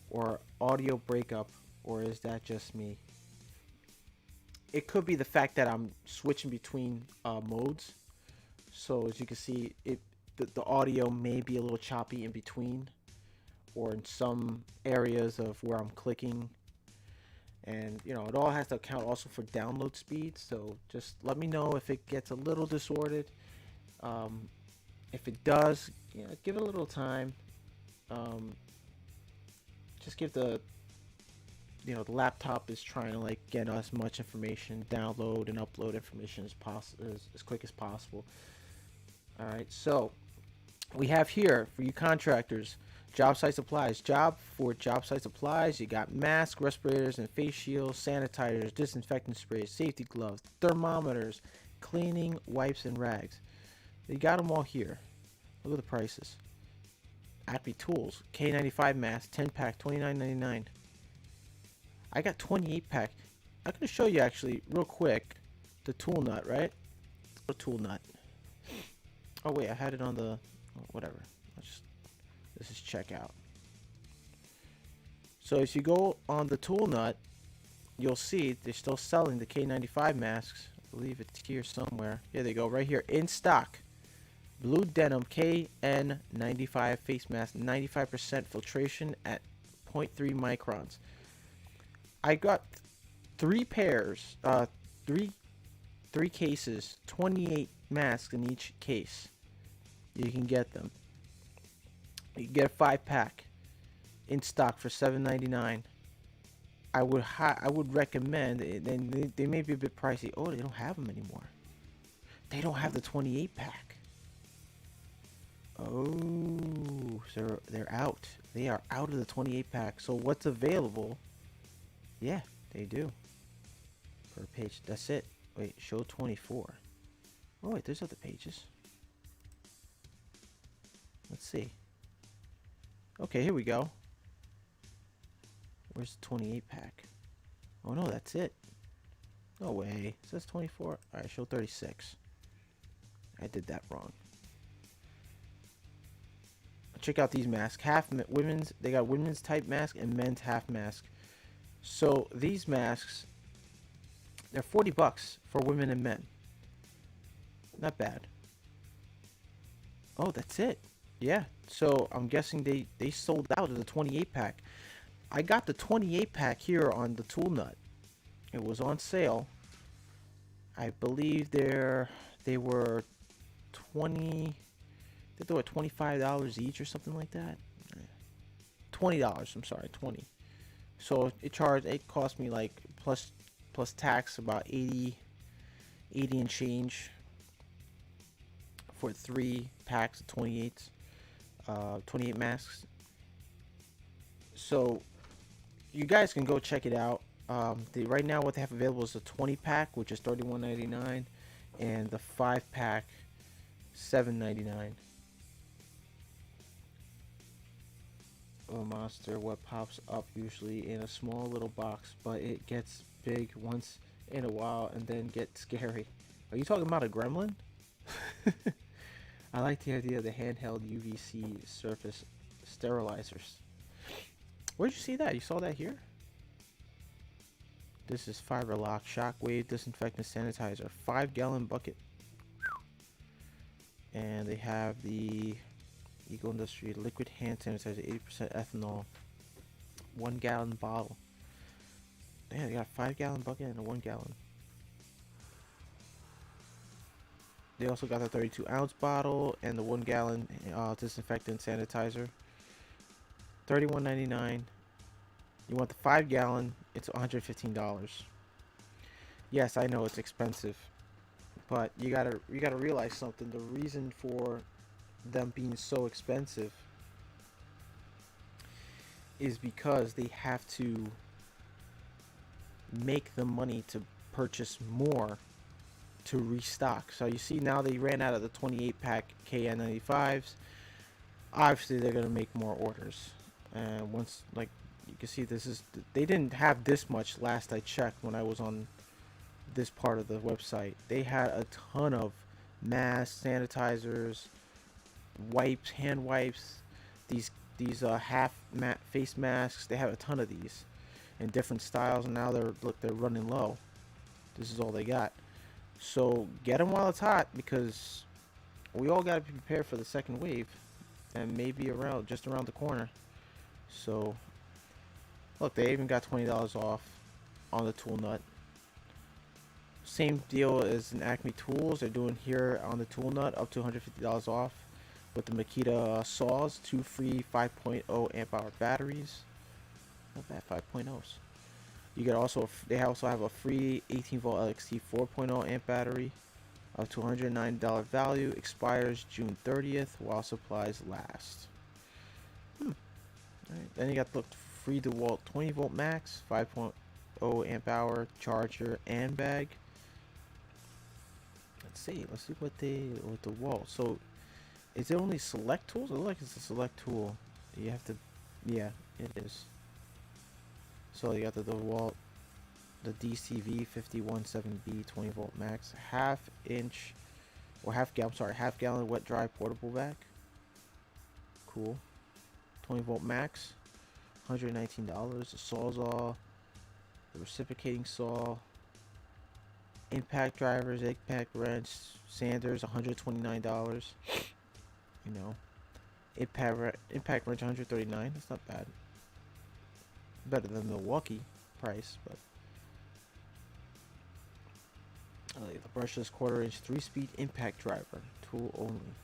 or audio breakup, or is that just me? It could be the fact that I'm switching between modes. So as you can see, the audio may be a little choppy in between, or in some areas of where I'm clicking. And it all has to account also for download speed. So just let me know if it gets a little disordered. If it does, give it a little time. Just give the laptop is trying to like get as much information, download and upload information as possible, as quick as possible. All right, so we have here for you contractors, job site supplies. For job site supplies, you got masks, respirators, and face shields, sanitizers, disinfectant sprays, safety gloves, thermometers, cleaning wipes, and rags. You got them all here. Look at the prices. Acme Tools, K95 mask, 10-pack, $29.99. I got 28-pack. I'm going to show you actually real quick the tool nut, right? The tool nut. Oh wait, I had it on the whatever. This is checkout. So if you go on the tool nut, you'll see they're still selling the K95 masks. I believe it's here somewhere. Here they go, right here in stock. Blue denim KN95 face mask, 95% filtration at zero point 0.3 microns. I got 3 pairs, three cases, 28 masks in each case. You can get them. You can get a 5-pack in stock for $7.99. I would recommend it, and they may be a bit pricey. Oh, they don't have them anymore. They don't have the 28-pack. Oh, so they're out. They are out of the 28-pack. So what's available? Yeah, they do. Per page. That's it. Wait, show 24. Oh, wait, there's other pages. Let's see. Okay, here we go. Where's the 28-pack? Oh, no, that's it. No way. It says 24. All right, show 36. I did that wrong. Check out these masks. Women's. They got women's type mask and men's half mask. So these masks, they're $40 for women and men. Not bad. Oh, that's it. Yeah. So I'm guessing they sold out of the 28-pack. I got the 28-pack here on the Tool Nut. It was on sale. I believe they were 20. I think they were $25 each or something like that. $20. I'm sorry, 20. So it cost me like plus tax about 80 and change for 3 packs of 28 masks. So you guys can go check it out. Right now what they have available is the 20-pack, which is $31.99, and the 5-pack, $7.99. A monster, what pops up usually in a small little box, but it gets big once in a while and then gets scary. Are you talking about a gremlin? I like the idea of the handheld UVC surface sterilizers. Where'd you see that? You saw that here? This is Fiber Lock Shockwave Disinfectant Sanitizer, 5-gallon bucket. And they have the Eco Industry liquid hand sanitizer, 80% ethanol, 1-gallon bottle. Damn, they got a 5-gallon bucket and a 1-gallon. They also got the 32-ounce bottle and the 1-gallon disinfectant sanitizer. $31.99. You want the 5-gallon? It's $115. Yes, I know it's expensive, but you gotta realize something. The reason for them being so expensive is because they have to make the money to purchase more to restock. So you see now they ran out of the 28-pack KN95s. Obviously they're gonna make more orders, and once, like you can see, they didn't have this much last I checked when I was on this part of the website. They had a ton of masks, sanitizers, wipes, hand wipes, these half face masks. They have a ton of these in different styles, and now they're running low. This is all they got. So get them while it's hot, because we all got to be prepared for the second wave, and maybe just around the corner. So look, they even got $20 off on the Tool Nut. Same deal as in Acme Tools. They're doing here on the Tool Nut up to $150 off with the Makita saws, 2 free 5.0 amp hour batteries. Not bad, 5.0s. You get they also have a free 18 volt LXT 4.0 amp battery up to $109 value. Expires June 30th while supplies last. Alright, then you got the free DeWalt 20 volt max 5.0 amp hour charger and bag. Let's see what DeWalt. So is it only select tools? It looks like it's a select tool. You have to, yeah, it is. So you got the DeWalt, the DCV 517B 20 volt max, half gallon wet dry portable vac. Cool. 20 volt max, $119. The Sawzall reciprocating saw, impact drivers, impact wrench, sanders, $129. You know, impact wrench, $139. That's not bad. Better than Milwaukee price, but the brushless quarter-inch 3-speed impact driver, tool only.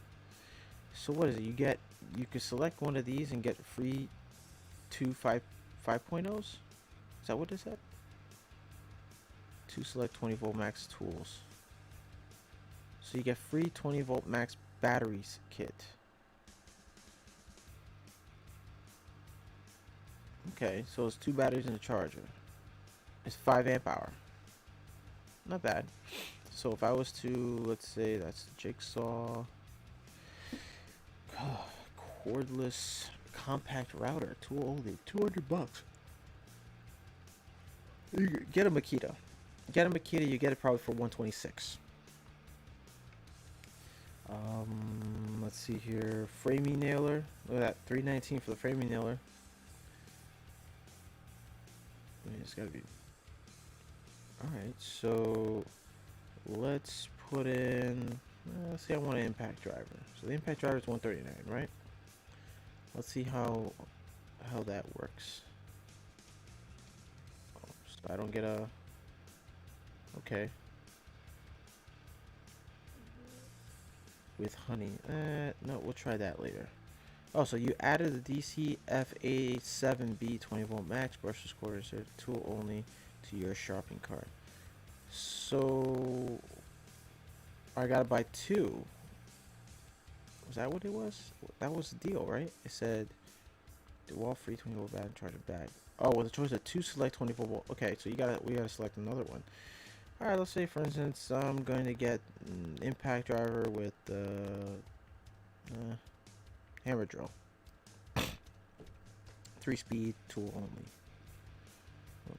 So what is it? You could select one of these and get free 5.0s. Is that what it said? 2 select 20 volt max tools. So you get free 20 volt max batteries kit. Okay, so it's 2 batteries and a charger. It's 5 amp hour. Not bad. So if I was to, let's say that's the jigsaw, cordless compact router, tool only, $200. You get a Makita. You get it probably for $126. Let's see here. Framing nailer. Look at that, $319 for the framing nailer. I mean, it's gotta be. Alright, so let's put in. Let's see, I want an impact driver. So the impact driver is $139, right? Let's see how that works. So I don't get a. Okay. With honey. No, we'll try that later. Oh, so you added the DCFA7B 20 volt max brushless quarters tool only to your shopping cart. So I gotta buy 2. Was that what it was? That was the deal, right? It said do all free 20 volt battery charger bag. Oh, well, the choice of 2 select 24 volt. Okay, so we gotta select another one. All right, let's say for instance I'm going to get an impact driver with hammer drill. 3-speed tool only.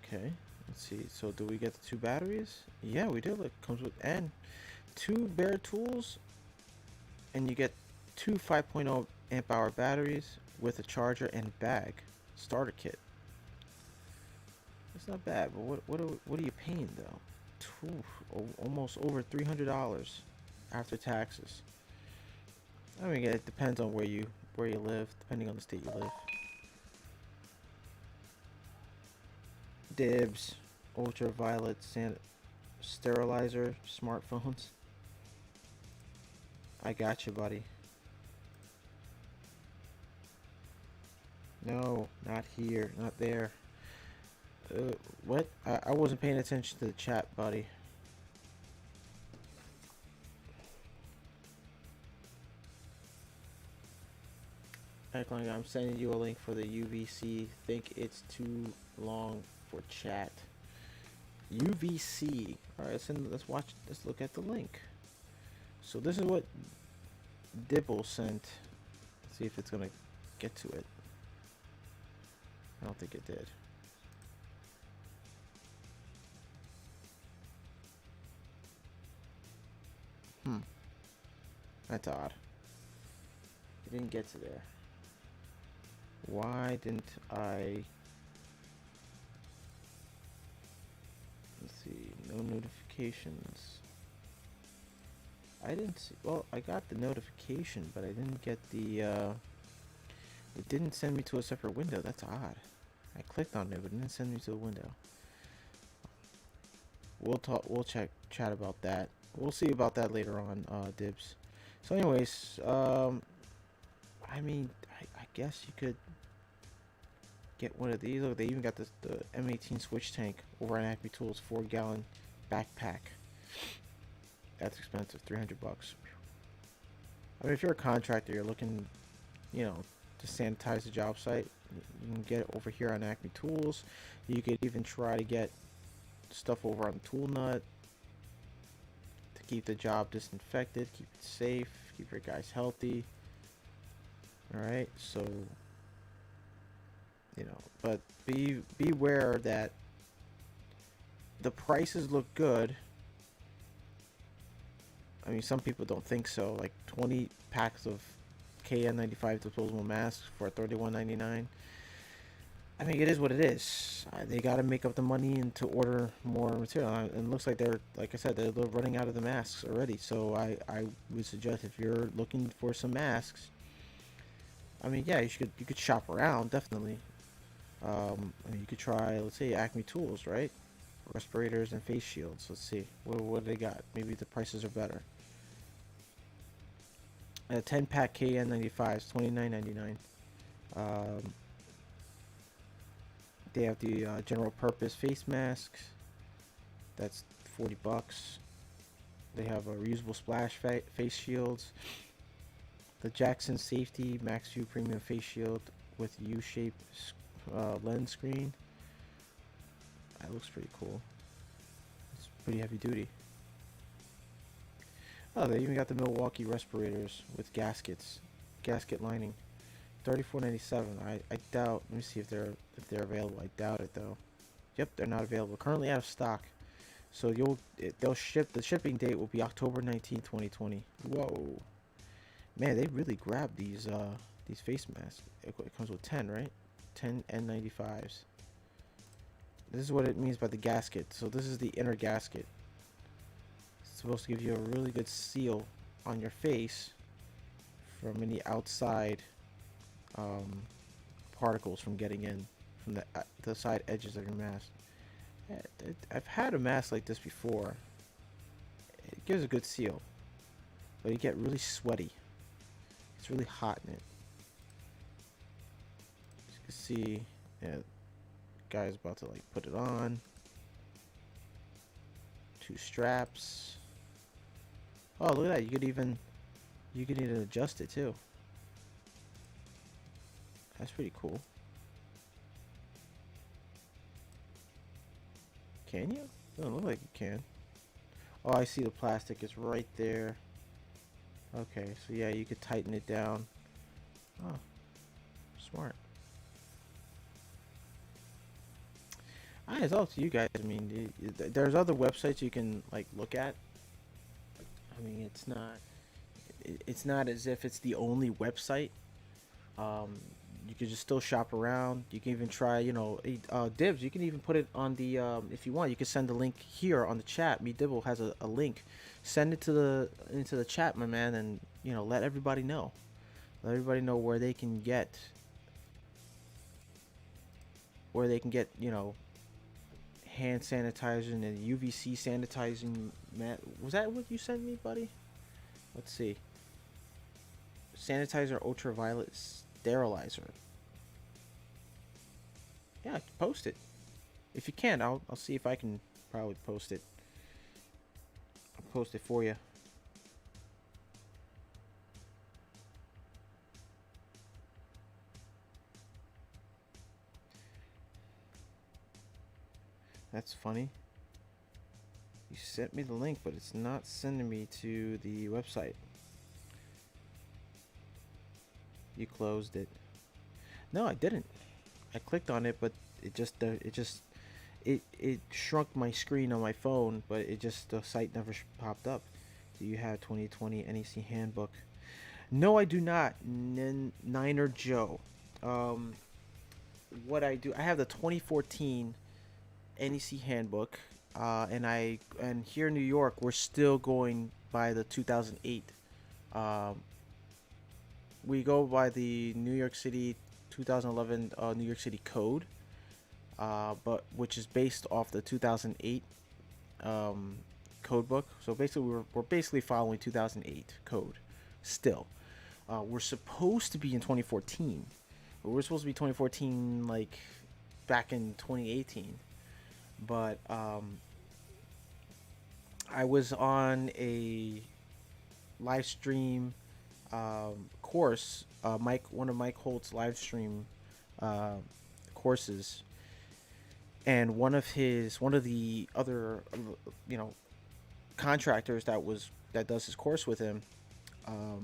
Okay, let's see. So do we get the 2 batteries? Yeah, we do. It comes with and 2 bare tools, and you get 2 5.0 amp hour batteries with a charger and bag starter kit. It's not bad, but what are you paying though? Almost over $300 after taxes. I mean, it depends on where you live, depending on the state you live. Dibs, ultraviolet sterilizer, smartphones. I got you, buddy. No, not here, not there. What? I wasn't paying attention to the chat, buddy. I'm sending you a link for the UVC. Think it's too long for chat. UVC. All right, let's watch. Let's look at the link. So this is what Dibble sent. Let's see if it's gonna get to it. I don't think it did. That's odd. It didn't get to there. Why didn't I? Let's see. No notifications. I didn't see. Well, I got the notification, but I didn't get the. It didn't send me to a separate window. That's odd. I clicked on it, but it didn't send me to a window. We'll talk. We'll chat about that. We'll see about that later on, Dibs. So, anyways, I mean, I guess you could get one of these. Look, they even got the M18 switch tank over on Acme Tools, 4-gallon backpack. That's expensive, $300. I mean, if you're a contractor, you're looking, to sanitize the job site, you can get it over here on Acme Tools. You could even try to get stuff over on Tool Nut to keep the job disinfected, keep it safe, keep your guys healthy. Alright, so but beware that the prices look good. I mean, some people don't think so. Like 20 packs of KN95 disposable masks for $31.99. I mean, it is what it is. They got to make up the money and to order more material. And it looks like they're, like I said, they're running out of the masks already. So I would suggest if you're looking for some masks, I mean, yeah, you could shop around definitely. I mean, you could try, let's say, Acme Tools, right? Respirators and face shields. Let's see, what do they got? Maybe the prices are better. A 10 pack KN95s, $29.99. Um, they have the general purpose face masks. That's $40. They have reusable splash face shields. The Jackson Safety Max View Premium Face Shield with U-shaped lens screen. That looks pretty cool. It's pretty heavy duty. Oh, they even got the Milwaukee respirators with gasket lining. $34.97. I doubt. Let me see if they're available. I doubt it though. Yep, they're not available. Currently out of stock. So they'll ship. The shipping date will be October 19th, 2020. Whoa, man, they really grabbed these face masks. It comes with 10, right? 10 N95s. This is what it means by the gasket. So this is the inner gasket. It's supposed to give you a really good seal on your face from any outside particles from getting in from the side edges of your mask. I've had a mask like this before. It gives a good seal, but you get really sweaty. It's really hot in it. As you can see, yeah, guy's about to like put it on. 2 straps. Oh, look at that! You could even adjust it too. That's pretty cool. Can you? Doesn't look like you can. Oh, I see the plastic is right there. Okay, so yeah, you could tighten it down. Oh, smart. It's up to you guys. I mean, there's other websites you can like look at. I mean, it's not as if it's the only website. Um, you can just still shop around. You can even try, Dibs. You can even put it on the if you want. You can send the link here on the chat. Me Dibble has a link. Send it into the chat, my man, and let everybody know. Let everybody know where they can get hand sanitizer and UVC sanitizing mat. Was that what you sent me, buddy? Let's see. Sanitizer ultraviolet sterilizer. Yeah, post it. If you can, I'll see if I can probably post it. I'll post it for you. That's funny. You sent me the link, but it's not sending me to the website. You closed it. No, I didn't. I clicked on it, but it shrunk my screen on my phone, but the site never popped up. Do you have 2020 NEC handbook? No, I do not. Niner Joe. What I do, I have the 2014 NEC handbook, and here in New York, we're still going by the 2008. We go by the New York City 2011 New York City Code, but which is based off the 2008 code book. So basically, we're basically following 2008 code still. We're supposed to be in 2014, but we're supposed to be 2014 like back in 2018. But I was on a live stream course, one of Mike Holt's live stream courses, and one of the other contractors that does his course with him, I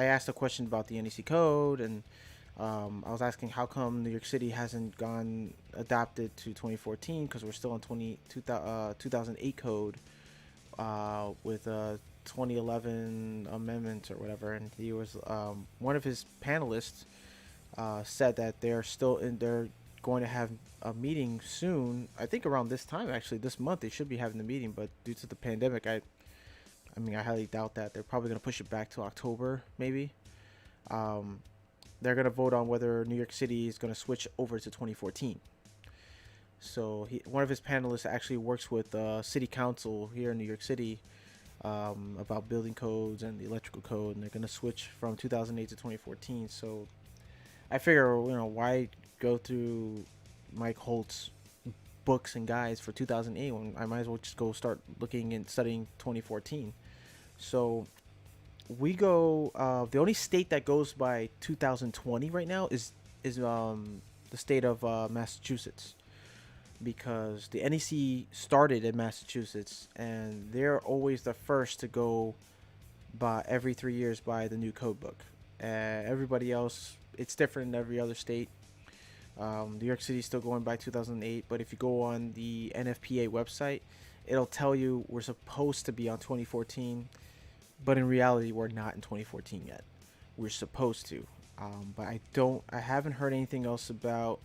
asked a question about the NEC code, and I was asking how come New York City hasn't gone adopted to 2014 because we're still on 2008 code with 2011 amendments or whatever. And he was one of his panelists said that they're going to have a meeting soon. I think around this time, actually, this month they should be having the meeting, but due to the pandemic, I mean, I highly doubt that. They're probably going to push it back to October, maybe. Um, they're going to vote on whether New York City is going to switch over to 2014. So one of his panelists actually works with city council here in New York City, about building codes and the electrical code, and they're going to switch from 2008 to 2014. So I figure, why go through Mike Holt's books and guides for 2008 when I might as well just go start looking and studying 2014. So we go. The only state that goes by 2020 right now is the state of Massachusetts, because the NEC started in Massachusetts and they're always the first to go by every 3 years by the new code book. Everybody else, it's different in every other state. New York City is still going by 2008, but if you go on the NFPA website, it'll tell you we're supposed to be on 2014, but in reality, we're not in 2014 yet. We're supposed to, but I haven't heard anything else about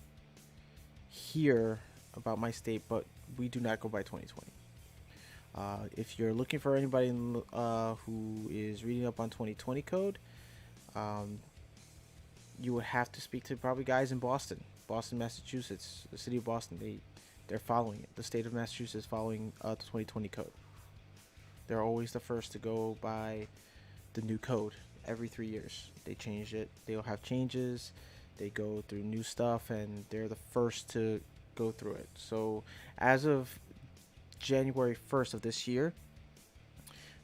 here about my state, but we do not go by 2020. If you're looking for anybody who is reading up on 2020 code, you would have to speak to probably guys in Boston, Massachusetts, the city of Boston. They're following it. The state of Massachusetts is following the 2020 code. They're always the first to go by the new code every 3 years. They change it. They'll have changes. They go through new stuff, and they're the first to go through it. So as of January 1st of this year,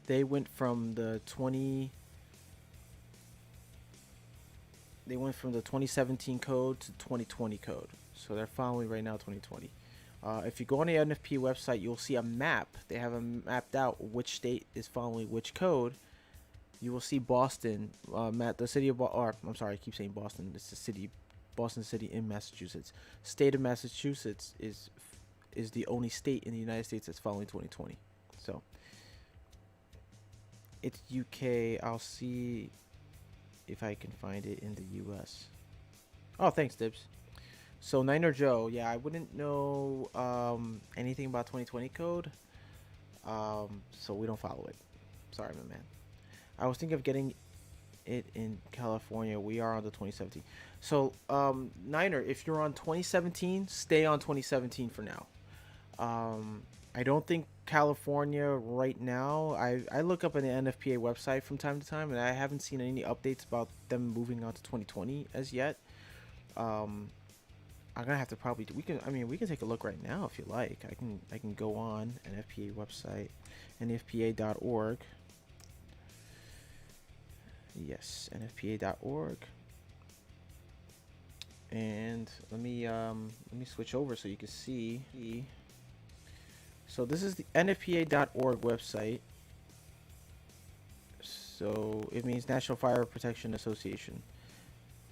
they went from the 2017 code to 2020 code. So they're following right now 2020. If you go on the NFP website, you'll see a map. They have a mapped out which state is following which code. You will see Boston, the city of I'm sorry, I keep saying Boston. It's the city, Boston City in Massachusetts. State of Massachusetts is the only state in the United States that's following 2020. So it's UK. I'll see if I can find it in the US. Oh, thanks, Dibs. So Niner Joe, yeah, I wouldn't know anything about 2020 code, so we don't follow it. Sorry, my man. I was thinking of getting it in California. We are on the 2017. So Niner, if you're on 2017, stay on 2017 for now. I don't think California right now. I look up on the NFPA website from time to time, and I haven't seen any updates about them moving on to 2020 as yet. I'm gonna have to probably we can take a look right now if you like. I can go on NFPA website, nfpa.org. Yes, nfpa.org. And let me switch over so you can see. So this is the nfpa.org website. So it means National Fire Protection Association.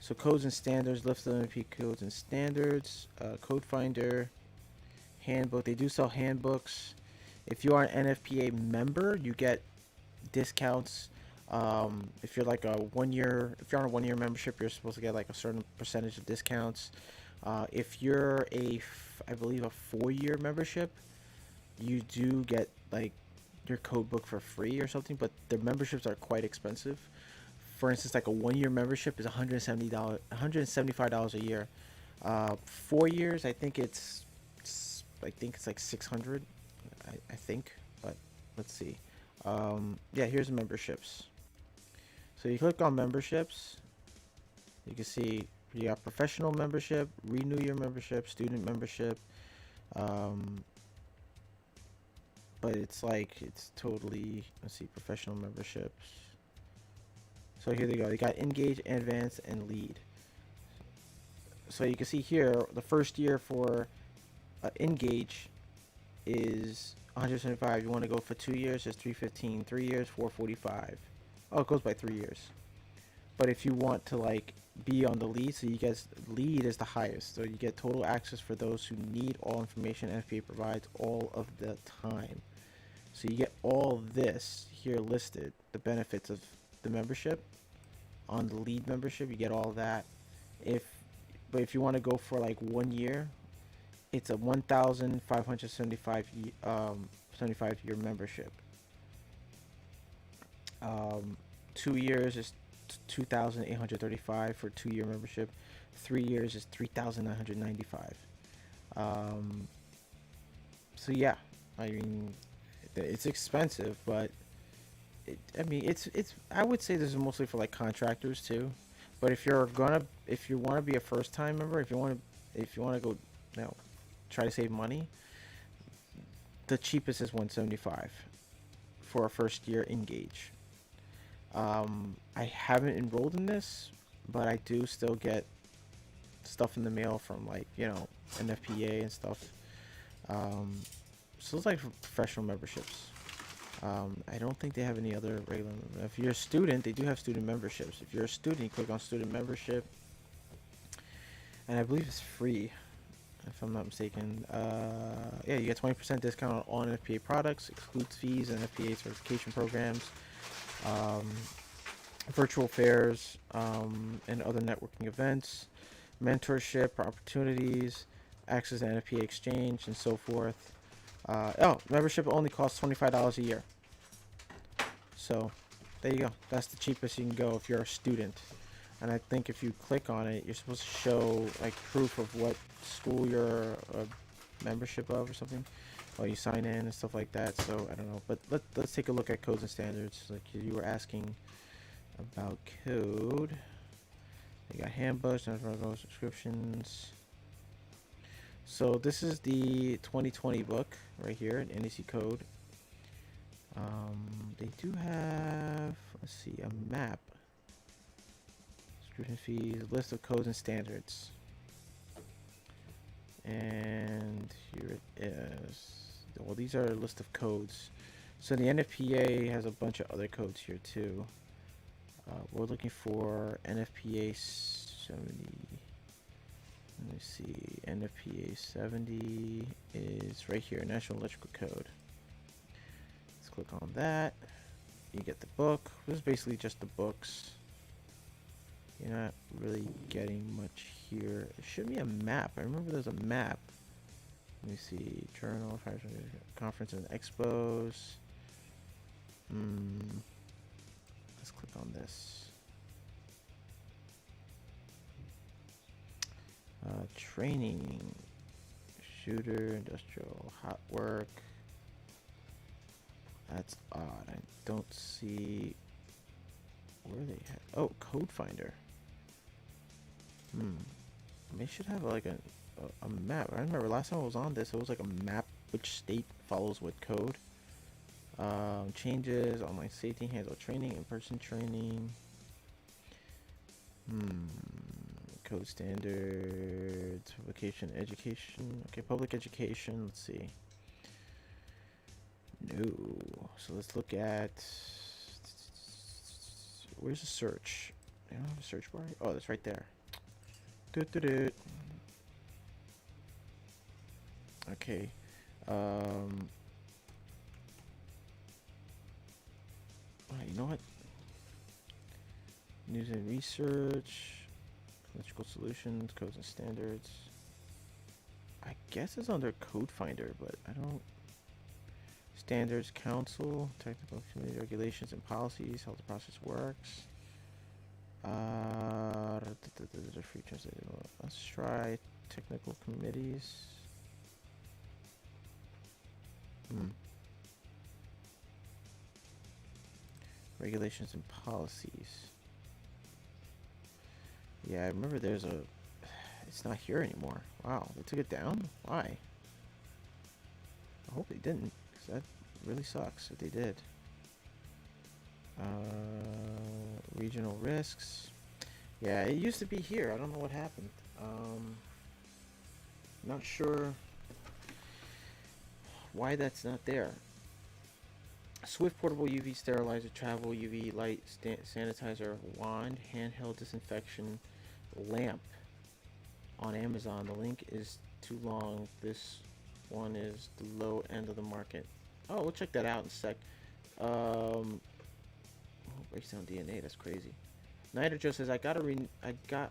So codes and standards, list of NFPA codes and standards, code finder, handbook. They do sell handbooks. If you are an NFPA member, you get discounts. If you're like if you're on a 1 year membership, you're supposed to get like a certain percentage of discounts. If you're I believe a 4 year membership, you do get like your code book for free or something, but the memberships are quite expensive. For instance, like a 1 year membership is $175 a year. 4 years, I think it's like 600. I think, but let's see. Yeah, here's memberships. So you click on memberships. You can see you got professional membership, renew your membership, student membership. But it's totally, let's see, professional memberships. So here they go. They got Engage, Advanced, and Lead. So you can see here, the first year for Engage is 175. You want to go for 2 years, it's 315. 3 years, 445. Oh, it goes by 3 years. But if you want to like be on the lead, so you guys, lead is the highest. So you get total access for those who need all information NFPA provides all of the time. So you get all this here listed, the benefits of the membership. On the lead membership, you get all that. If But if you want to go for like 1 year, it's a 1,575 75 year membership. 2 years is 2,835 for 2 year membership. 3 years is 3,995. Um, so yeah, I mean, it's expensive, but I mean, it's. I would say this is mostly for like contractors too. But if you want to be a first time member, if you want to go, you know, try to save money, the cheapest is 175 for a first year Engage. I haven't enrolled in this, but I do still get stuff in the mail from like NFPA and stuff. Um, so it's like for professional memberships. I don't think they have any other regular. If you're a student, they do have student memberships. If you're a student, you click on student membership, and I believe it's free, if I'm not mistaken. Yeah, you get 20% discount on all NFPA products, excludes fees and NFPA certification programs, um, virtual fairs, and other networking events, mentorship opportunities, access to NFPA exchange, and so forth. Membership only costs $25 a year. So, there you go. That's the cheapest you can go if you're a student. And I think if you click on it, you're supposed to show like proof of what school you're a membership of or something. While you sign in and stuff like that. So I don't know, but let's take a look at codes and standards. Like you were asking about code. They got handbooks, subscriptions. So this is the 2020 book right here, an NEC code. They do have, let's see, a map. Subscription fees, list of codes and standards. And here it is. Well, these are a list of codes. So the NFPA has a bunch of other codes here too. We're looking for NFPA 70. Let me see. NFPA 70 is right here, National Electrical Code. Let's click on that. You get the book. This is basically just the books. You're not really getting much here. It should be a map. I remember there's a map. Let me see. Journal, conference and expos. Let's click on this. Training. Shooter, industrial, hot work. That's odd. I don't see where they have. Oh, code finder. They should have like a map. I remember last time I was on this, it was like a map which state follows what code. Changes, online safety, hands-on training, in-person training. Code standards, vocation, education. Okay, public education. Let's see. No. So let's look at. Where's the search? I don't have a search bar. Oh, that's right there. Okay. You know what? News and research, electrical solutions, codes and standards. I guess it's under Code Finder, but I don't. Standards Council, technical committee regulations and policies, how the process works. Free translation. Let's try technical committees. Regulations and policies. Yeah, I remember there's a. It's not here anymore. Wow, they took it down? Why? I hope they didn't, because that really sucks if they did. Regional risks. Yeah, it used to be here. I don't know what happened. Not sure why that's not there. Swift portable UV sterilizer, travel UV light sanitizer, wand, handheld disinfection lamp on Amazon. The link is too long. This one is the low end of the market. Oh, we'll check that out in a sec. Breaks down DNA. That's crazy. Niter Joe says I got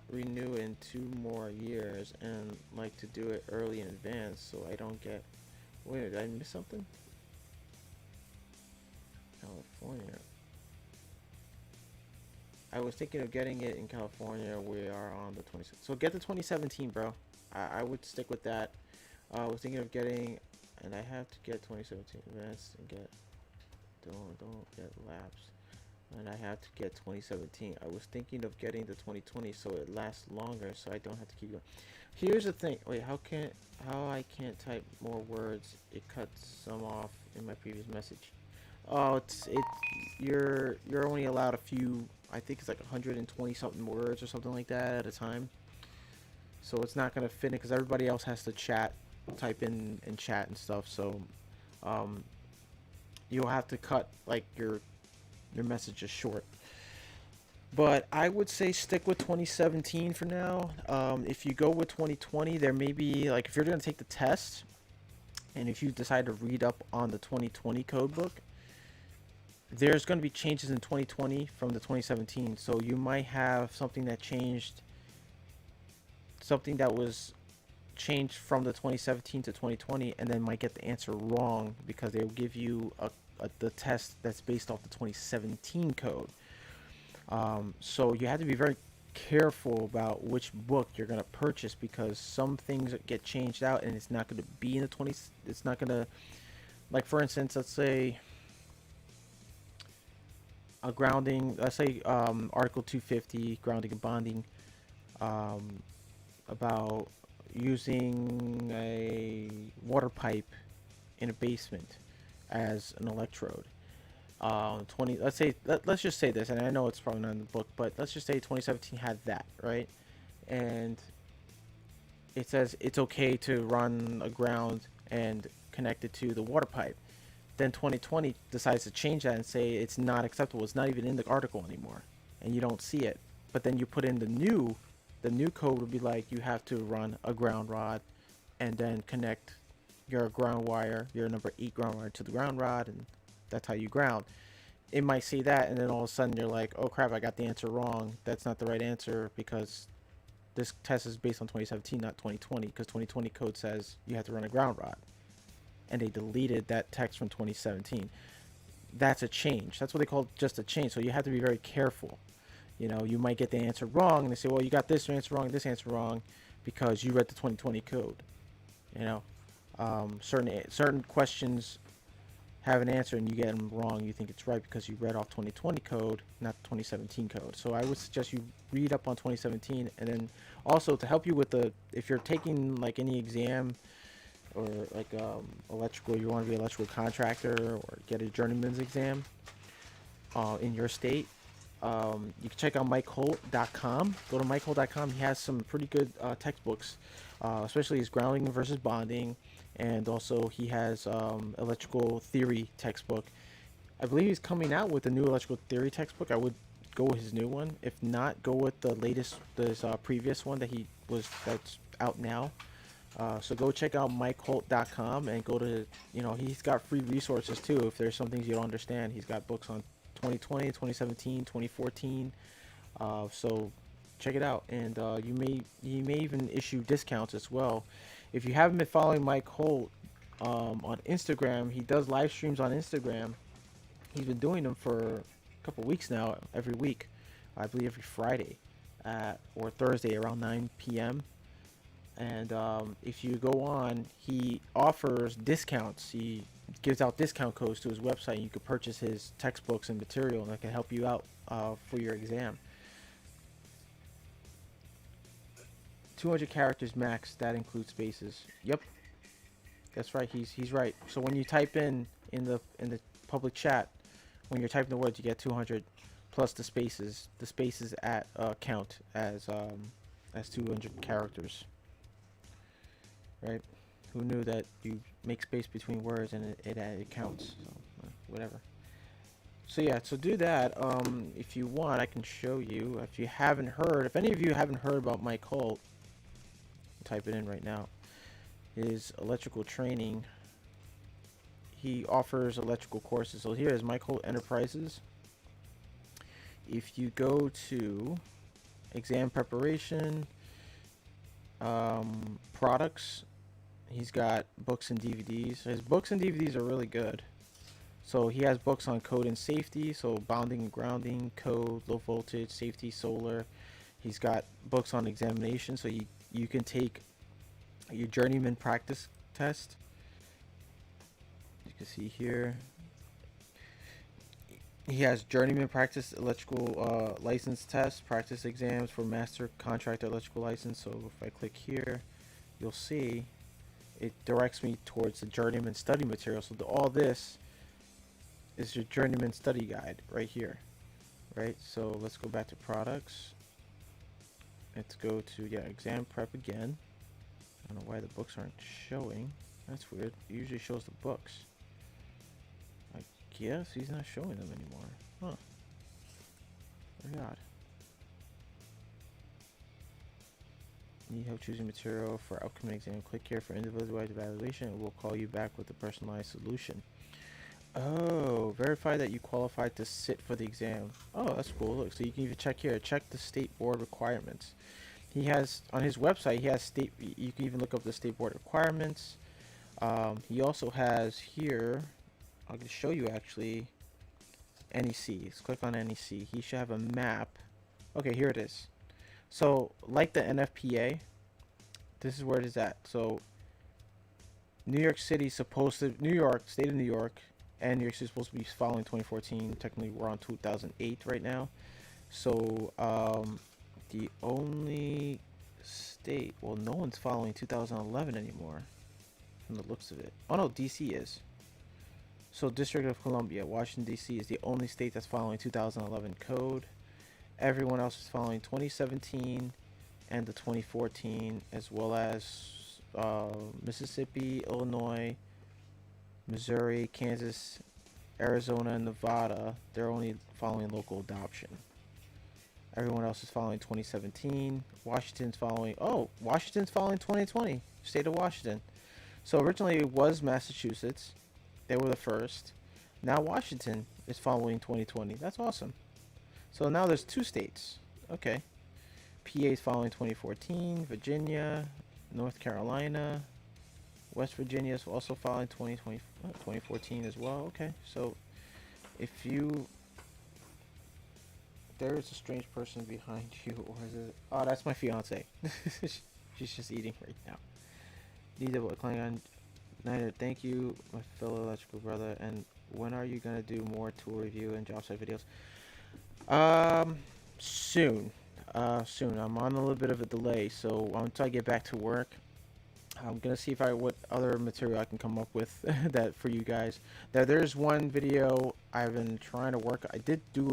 renew in 2 more years and like to do it early in advance so I don't get. Wait, did I miss something? California. I was thinking of getting it in California. We are on the 26th. So get the 2017, bro. I would stick with that. I was thinking of getting, and I have to get 2017 advanced and get. Don't get lapsed. And I have to get 2017. I was thinking of getting the 2020 so it lasts longer, so I don't have to keep going. Here's the thing. Wait, how I can't type more words? It cuts some off in my previous message. Oh, you're only allowed a few. I think it's like 120 something words or something like that at a time. So it's not gonna fit it because everybody else has to chat, type in and chat and stuff. So, um, you'll have to cut like your messages short. But I would say stick with 2017 for now. If you go with 2020, there may be like if you're gonna take the test, and if you decide to read up on the 2020 code book, there's going to be changes in 2020 from the 2017. So you might have something that changed, something that was changed from the 2017 to 2020, and then might get the answer wrong because they'll give you the test that's based off the 2017 code. So you have to be very careful about which book you're going to purchase because some things get changed out and it's not going to be in the 20. It's not going to, like for instance, let's say a grounding, let's say Article 250, grounding and bonding, um, about using a water pipe in a basement as an electrode. 20, let's just say this, and I know it's probably not in the book, but let's just say 2017 had that, right? And it says it's okay to run a ground and connect it to the water pipe. Then 2020 decides to change that and say it's not acceptable. It's not even in the article anymore, and you don't see it. But then you put in the new code would be like you have to run a ground rod, and then connect your ground wire, your number 8 ground wire to the ground rod, and that's how you ground. It might say that, and then all of a sudden you're like, oh crap, I got the answer wrong. That's not the right answer because this test is based on 2017, not 2020, because 2020 code says you have to run a ground rod, and they deleted that text from 2017. That's a change. That's what they call just a change. So you have to be very careful. You know, you might get the answer wrong, and they say, well, you got this answer wrong, this answer wrong, because you read the 2020 code. You know, certain questions have an answer and you get them wrong. You think it's right because you read off 2020 code, not 2017 code. So I would suggest you read up on 2017, and then also to help you with if you're taking like any exam or like electrical, you want to be an electrical contractor or get a journeyman's exam in your state. You can check out MikeHolt.com. Go to MikeHolt.com. He has some pretty good textbooks, especially his grounding versus bonding, and also he has electrical theory textbook. I believe he's coming out with a new electrical theory textbook. I would go with his new one. If not, go with the latest, this previous one that's out now. So go check out MikeHolt.com and go to, he's got free resources too. If there's some things you don't understand, he's got books on 2020, 2017, 2014. So check it out, and he may even issue discounts as well. If you haven't been following Mike Holt on Instagram, he does live streams on Instagram. He's been doing them for a couple weeks now, every week. I believe every Friday or Thursday around 9 p.m. And if you go on, he offers discounts. He gives out discount codes to his website. You can purchase his textbooks and material, and that can help you out for your exam. 200 characters max. That includes spaces. Yep, that's right. He's right. So when you type in the public chat, when you're typing the words, you get 200 plus the spaces. The spaces count as 200 characters. Right? Who knew that you make space between words and it counts? So whatever. So yeah, so do that. If you want, I can show you. If you haven't heard, if any of you haven't heard about Mike Holt, type it in right now. His electrical training. He offers electrical courses. So here is Mike Holt Enterprises. if you go to exam preparation, products, he's got books and DVDs. His books and DVDs are really good. So he has books on code and safety, so bounding and grounding, code, low voltage, safety, solar. He's got books on examination, so you can take your journeyman practice test. You can see here. He has journeyman practice electrical license test, practice exams for master contractor electrical license. So if I click here, you'll see it directs me towards the journeyman study material. So all this is your journeyman study guide right here, right? So let's go back to products. Let's go to exam prep again. I don't know why the books aren't showing. That's weird. It usually shows the books. I guess he's not showing them anymore. Huh. Very odd. Need help choosing material for upcoming exam? Click here for individualized evaluation and we'll call you back with a personalized solution. Oh, verify that you qualified to sit for the exam. Oh, that's cool. Look, so you can even check here. Check the state board requirements. He has on his website. He has state. You can even look up the state board requirements. He also has here. I'll just show you actually. NEC. Let's click on NEC. He should have a map. Okay, here it is. So, like the NFPA, this is where it is at. So, New York City supposed to state of New York. And New York City is supposed to be following 2014. Technically, we're on 2008 right now. So, the only state... Well, no one's following 2011 anymore, from the looks of it. Oh, no, D.C. is. So, District of Columbia, Washington, D.C. is the only state that's following 2011 code. Everyone else is following 2017 and the 2014, as well as Mississippi, Illinois, Missouri, Kansas, Arizona, and Nevada. They're only following local adoption. Everyone else is following 2017. Washington's following 2020. State of Washington. So originally it was Massachusetts. They were the first. Now Washington is following 2020. That's awesome. So now there's two states. Okay. PA is following 2014. Virginia, North Carolina, West Virginia is also following 2014 as well. Okay, so if you... There is a strange person behind you, or is it... Oh, that's my fiance. She's just eating right now. Need to Klingon Niner, thank you, my fellow electrical brother. And when are you gonna do more tool review and job site videos? Soon. Soon. I'm on a little bit of a delay, so until I get back to work, I'm gonna see what other material I can come up with that for you guys. Now, there's one video I've been trying to work. I did do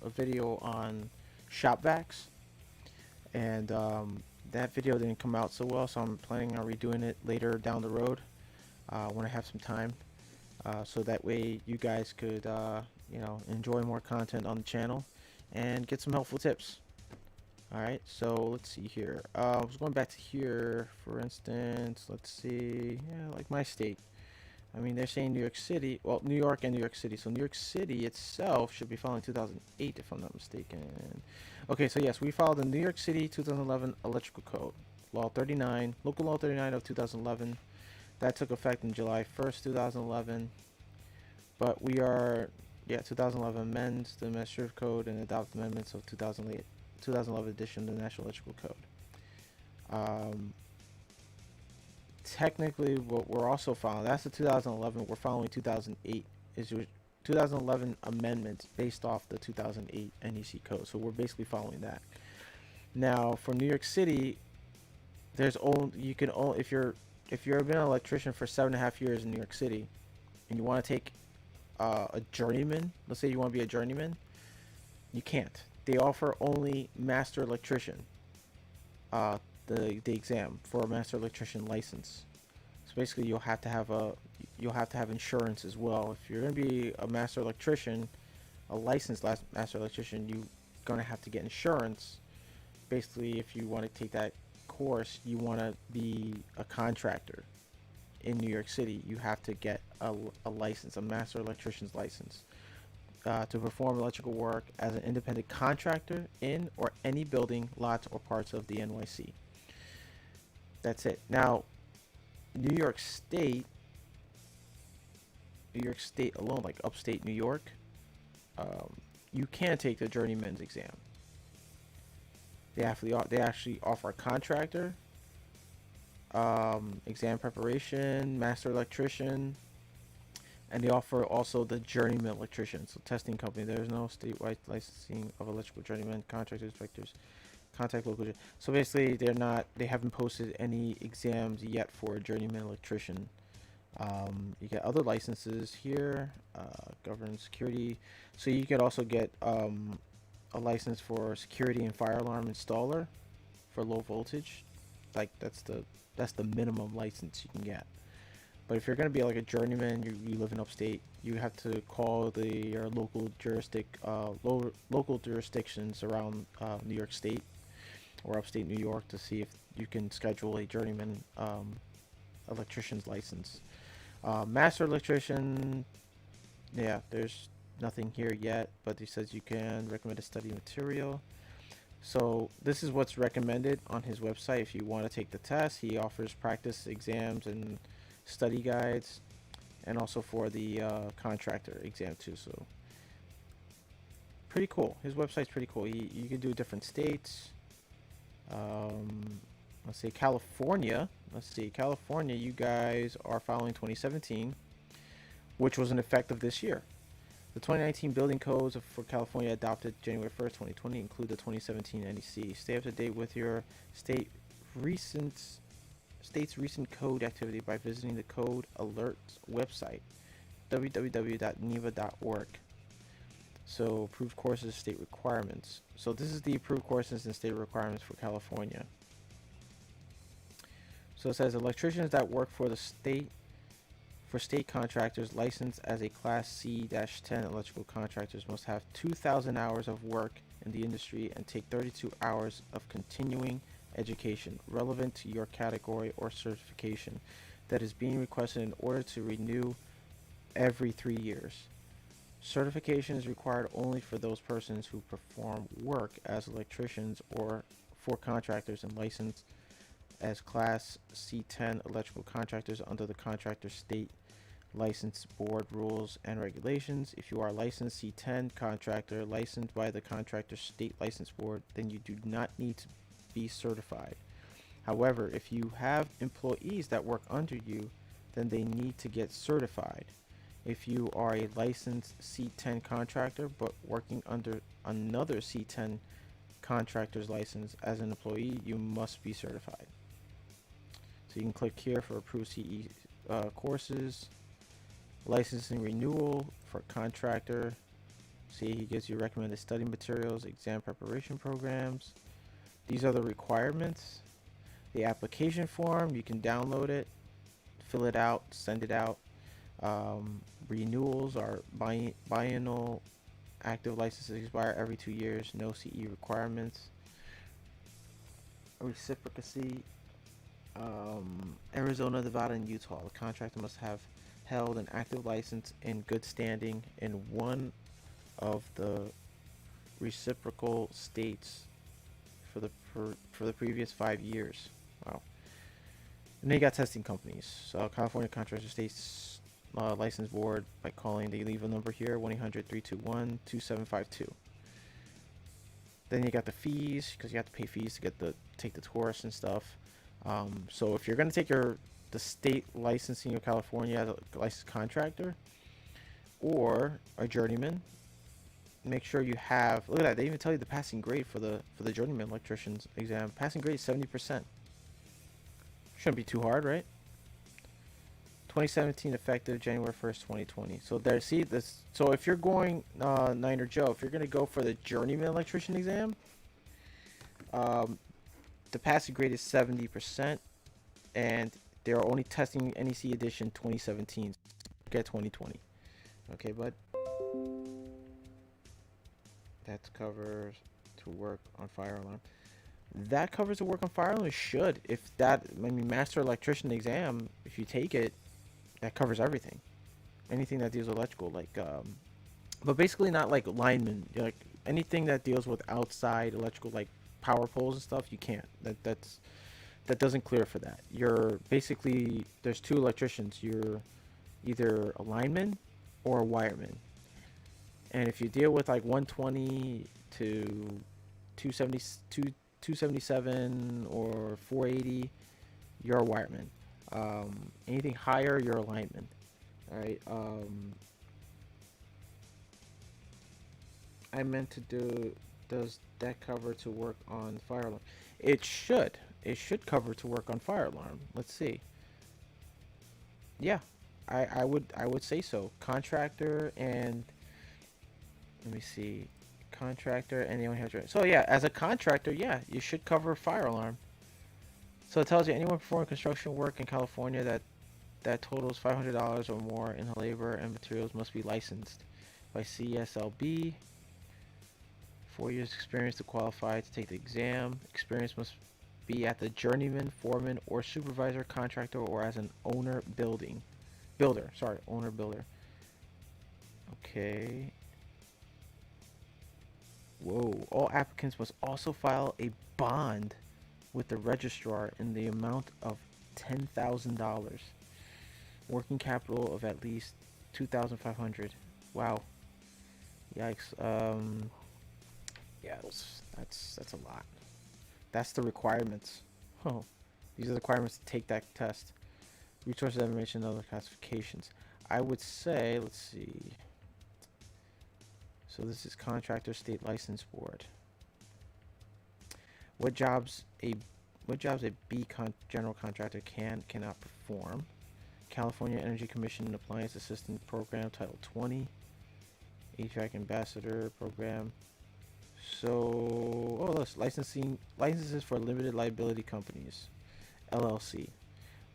a video on shop vacs, and that video didn't come out so well, so I'm planning on redoing it later down the road when I have some time, so that way you guys could enjoy more content on the channel and get some helpful tips. Alright, so let's see here. I was going back to here, for instance. Let's see. Yeah, like my state. I mean, they're saying New York City. Well, New York and New York City. So New York City itself should be following 2008, if I'm not mistaken. Okay, so yes, we followed the New York City 2011 Electrical Code. Law 39, Local Law 39 of 2011. That took effect in July 1st, 2011. But we are, 2011 amends the Administrative Code and adopt amendments of 2011 edition of the National Electrical Code. Technically, what we're also following, that's the 2011, we're following 2008, is your 2011 amendments based off the 2008 NEC code. So we're basically following that. Now, for New York City, there's only, you can only, if you've been an electrician for 7.5 years in New York City, and you want to take a journeyman, let's say you want to be a journeyman, you can't. They offer only master electrician, the exam for a master electrician license. So basically, you'll have to have insurance as well. If you're going to be a master electrician, a licensed master electrician, you're going to have to get insurance. Basically, if you want to take that course, you want to be a contractor in New York City, you have to get a license, a master electrician's license. to perform electrical work as an independent contractor in or any building, lots, or parts of the NYC. That's it. Now, New York State, alone, like upstate New York, you can take the journeyman's exam. They actually offer a contractor, exam preparation, master electrician, and they offer also the journeyman electrician. So testing company. There is no statewide licensing of electrical journeyman contractors, inspectors. Contact local. So basically, they haven't posted any exams yet for a journeyman electrician. You get other licenses here, government security. So you could also get a license for security and fire alarm installer for low voltage. Like that's the minimum license you can get. But if you're going to be like a journeyman, you live in upstate, you have to call your local local jurisdictions around New York State or upstate New York to see if you can schedule a journeyman electrician's license. Master electrician, yeah, there's nothing here yet, but he says you can recommend a study material. So this is what's recommended on his website if you want to take the test. He offers practice exams and study guides, and also for the contractor exam too. So pretty cool. His website's pretty cool. You can do different states. Let's see, California. California, you guys are following 2017, which was in effect of this year. The 2019 building codes for California adopted January 1st, 2020 include the 2017 NEC. Stay up to date with your state's recent code activity by visiting the Code Alerts website, www.neva.org. So approved courses, state requirements. So this is the approved courses and state requirements for California. So it says electricians that work for state contractors licensed as a Class C-10 electrical contractors must have 2,000 hours of work in the industry and take 32 hours of continuing education relevant to your category or certification that is being requested in order to renew every 3 years. Certification is required only for those persons who perform work as electricians or for contractors and licensed as Class C-10 electrical contractors under the Contractor State License Board rules and regulations. If you are a licensed C-10 contractor licensed by the Contractor State License Board, then you do not need to be certified. However, if you have employees that work under you, then they need to get certified. If you are a licensed C-10 contractor but working under another C-10 contractor's license as an employee, you must be certified. So you can click here for approved CE courses, licensing renewal for contractor. See, he gives you recommended study materials, exam preparation programs. These are the requirements. The application form, you can download it, fill it out, send it out. Renewals are biennial. Active licenses expire every 2 years. No CE requirements. Reciprocity. Arizona, Nevada, and Utah. The contractor must have held an active license in good standing in one of the reciprocal states for the previous 5 years. Wow. And they got testing companies. So California Contractor States License Board by calling. They leave a number here, 1-800-321-2752. Then you got the fees, because you have to pay fees to take the course and stuff. So if you're going to take the state licensing of California as a licensed contractor or a journeyman, make sure you have, look at that, they even tell you the passing grade for the journeyman electrician's exam. Passing grade is 70%. Shouldn't be too hard, right? 2017 effective January 1st, 2020. So there, see this. So if you're going, Niner Joe, if you're going to go for the journeyman electrician exam, the passing grade is 70%, and they're only testing NEC edition 2017. Get 2020. Okay, bud. That covers to work on fire alarm. That covers the work on fire alarm. It should. If that, I mean, master electrician exam, if you take it, that covers everything. Anything that deals with electrical, like but basically not like linemen. Like anything that deals with outside electrical, like power poles and stuff, you can't. That doesn't clear for that. You're basically there's two electricians. You're either a lineman or a wireman. And if you deal with like 120 to 270, 277 or 480, you're a wireman. Anything higher, you're a lineman. All right. I meant to do. Does that cover to work on fire alarm? It should. It should cover to work on fire alarm. Let's see. Yeah, I would say so. Contractor and let me see, contractor and they only have so yeah, as a contractor, yeah, you should cover fire alarm. So it tells you anyone performing construction work in California that totals $500 or more in labor and materials must be licensed by CSLB. 4 years experience to qualify to take the exam. Experience must be at the journeyman, foreman, or supervisor, contractor, or as an owner builder. Sorry, owner builder. Okay. Whoa. All applicants must also file a bond with the registrar in the amount of $10,000. Working capital of at least 2,500. Wow. Yikes. Yeah, that's a lot. That's the requirements. Oh, these are the requirements to take that test. Resources, information, and other classifications. I would say, let's see. So this is contractor state license board. What jobs a general contractor cannot perform. California Energy Commission Appliance Assistant Program, Title 20. HVAC Ambassador Program. So, oh, this licenses for limited liability companies, LLC.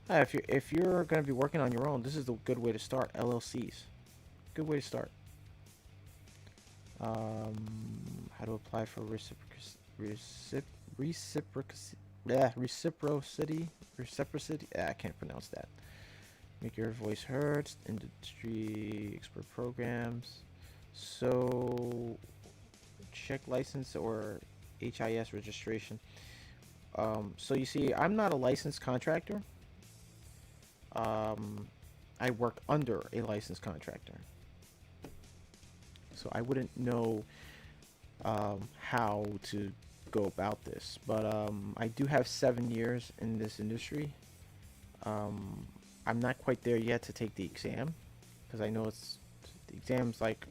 If you're going to be working on your own, this is the good way to start. LLCs, good way to start. How to apply for reciprocity. I can't pronounce that. Make your voice heard. Industry expert programs. So check license or HIS registration. So you see, I'm not a licensed contractor. I work under a licensed contractor, so I wouldn't know how to go about this. But I do have 7 years in this industry. I'm not quite there yet to take the exam because I know the exam's like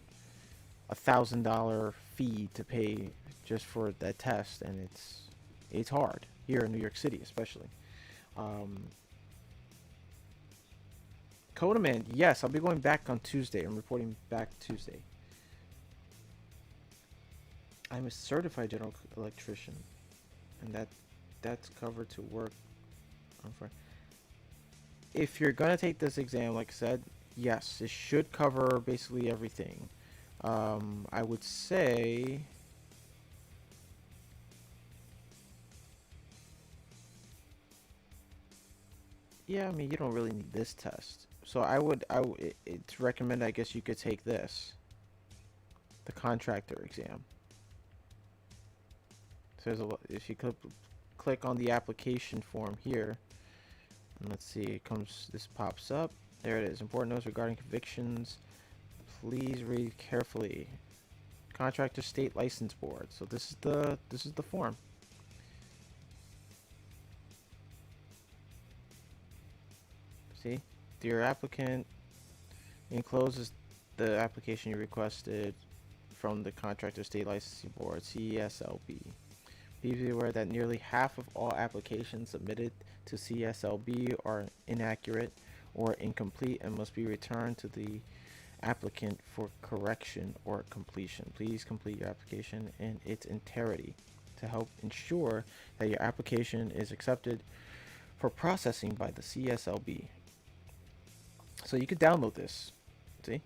$1,000 fee to pay just for that test, and it's hard here in New York City, especially. Codaman, yes, I'll be going back on Tuesday. I'm reporting back Tuesday. I'm a certified general electrician, and that's covered to work on Friday. If you're gonna take this exam, like I said, yes, it should cover basically everything. I would say yeah, I mean, you don't really need this test. So it's recommended, I guess you could take this, the contractor exam. So if you click on the application form here, and let's see, this pops up. There it is. Important notes regarding convictions. Please read carefully. Contractor State License Board. So this is the form. See, dear applicant, encloses the application you requested from the Contractor State Licensing Board, CSLB. Please be aware that nearly half of all applications submitted to CSLB are inaccurate or incomplete and must be returned to the applicant for correction or completion. Please complete your application in its entirety to help ensure that your application is accepted for processing by the CSLB. So you can download this. See?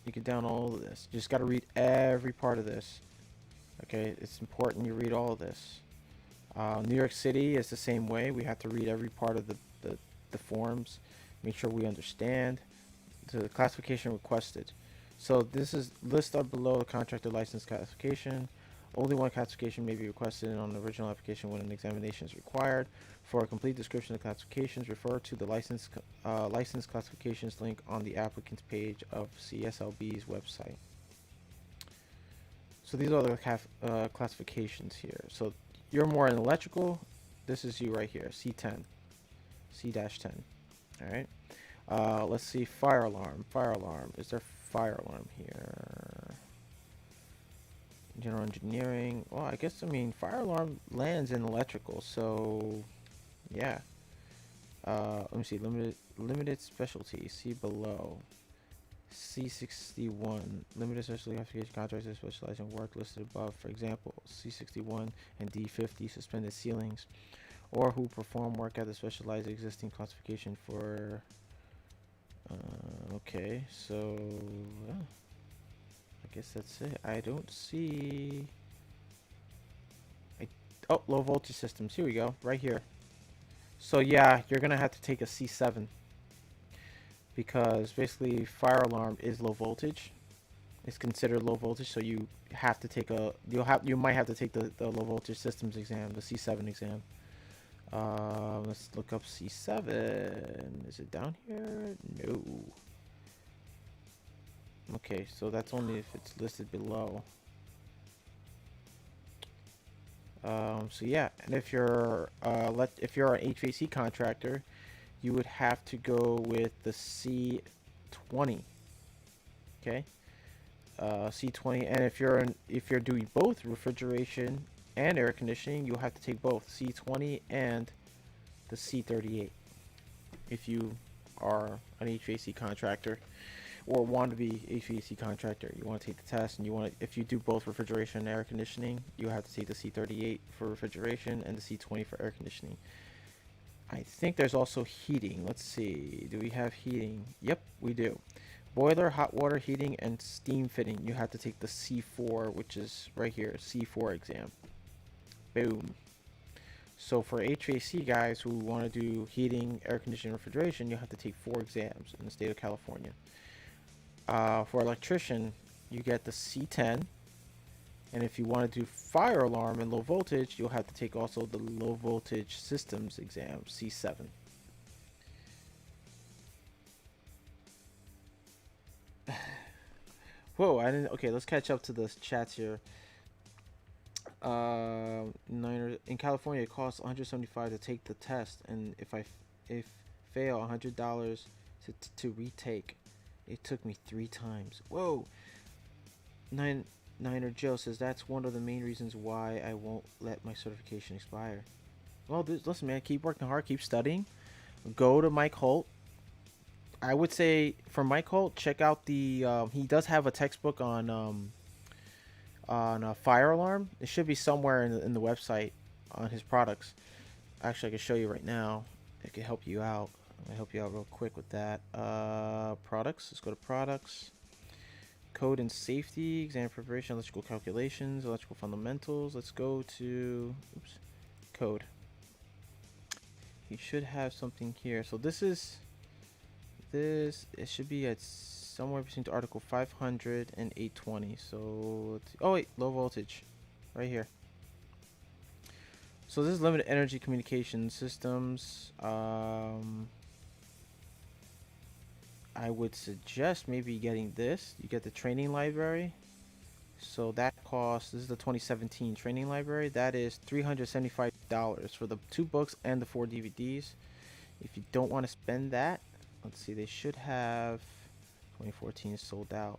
You can download all of this. You just got to read every part of this. Okay, it's important you read all of this. New York City is the same way. We have to read every part of the forms. Make sure we understand. The classification requested. So this is list are below contractor license classification. Only one classification may be requested on the original application when an examination is required. For a complete description of classifications, refer to the license classifications link on the applicant's page of CSLB's website. So these are the classifications here. So you're more in electrical. This is you right here, C10, C-10. All right. Let's see, fire alarm. Fire alarm. Is there fire alarm here? General engineering. Well, I guess, I mean, fire alarm lands in electrical, so yeah. Let me see, limited specialty, see below. C61, limited specialty classification contractors that specialize in work listed above. For example, C61 and D50, suspended ceilings, or who perform work at the specialized existing classification for. Okay, so I guess that's it. I don't see. Oh, low voltage systems. Here we go, right here. So yeah, you're gonna have to take a C7 because basically fire alarm is low voltage. It's considered low voltage, so you have to take you might have to take the low voltage systems exam, the C7 exam. Let's look up C7. Is it down here? No. Okay, so that's only if it's listed below. So yeah, and if you're an HVAC contractor, you would have to go with the C20. Okay, C20, and if you're doing both refrigeration and air conditioning, you'll have to take both C20 and the C38. If you are an HVAC contractor or want to be HVAC contractor, you want to take the test, and if you do both refrigeration and air conditioning, you have to take the C38 for refrigeration and the C20 for air conditioning. I think there's also heating. Let's see. Do we have heating? Yep, we do. Boiler, hot water heating, and steam fitting. You have to take the C4, which is right here, C4 exam. Boom. So for HVAC guys who want to do heating, air conditioning, refrigeration, you have to take 4 exams in the state of California. For electrician, you get the C10. And if you want to do fire alarm and low voltage, you'll have to take also the low voltage systems exam, C7. Whoa, I didn't. Okay, let's catch up to the chats here. In California, it costs $175 to take the test, and if fail, $100 to retake. It took me 3 times. Whoa. Niner Joe says that's one of the main reasons why I won't let my certification expire. Well, listen, man, keep working hard, keep studying. Go to Mike Holt. I would say for Mike Holt, check out the. He does have a textbook on a fire alarm. It should be somewhere in the website on his products. Actually, I can show you right now. It can help you out. I'll help you out real quick with that. Products. Let's go to products. Code and safety, exam preparation, electrical calculations, electrical fundamentals. Let's go to code. You should have something here. So it should be at somewhere between article 500 and 820. So oh wait, low voltage, right here. So this is limited energy communication systems. I would suggest maybe getting this. You get the training library. So that costs, this is the 2017 training library. That is $375 for the 2 books and the 4 DVDs. If you don't want to spend that, let's see, they should have, 2014 is sold out.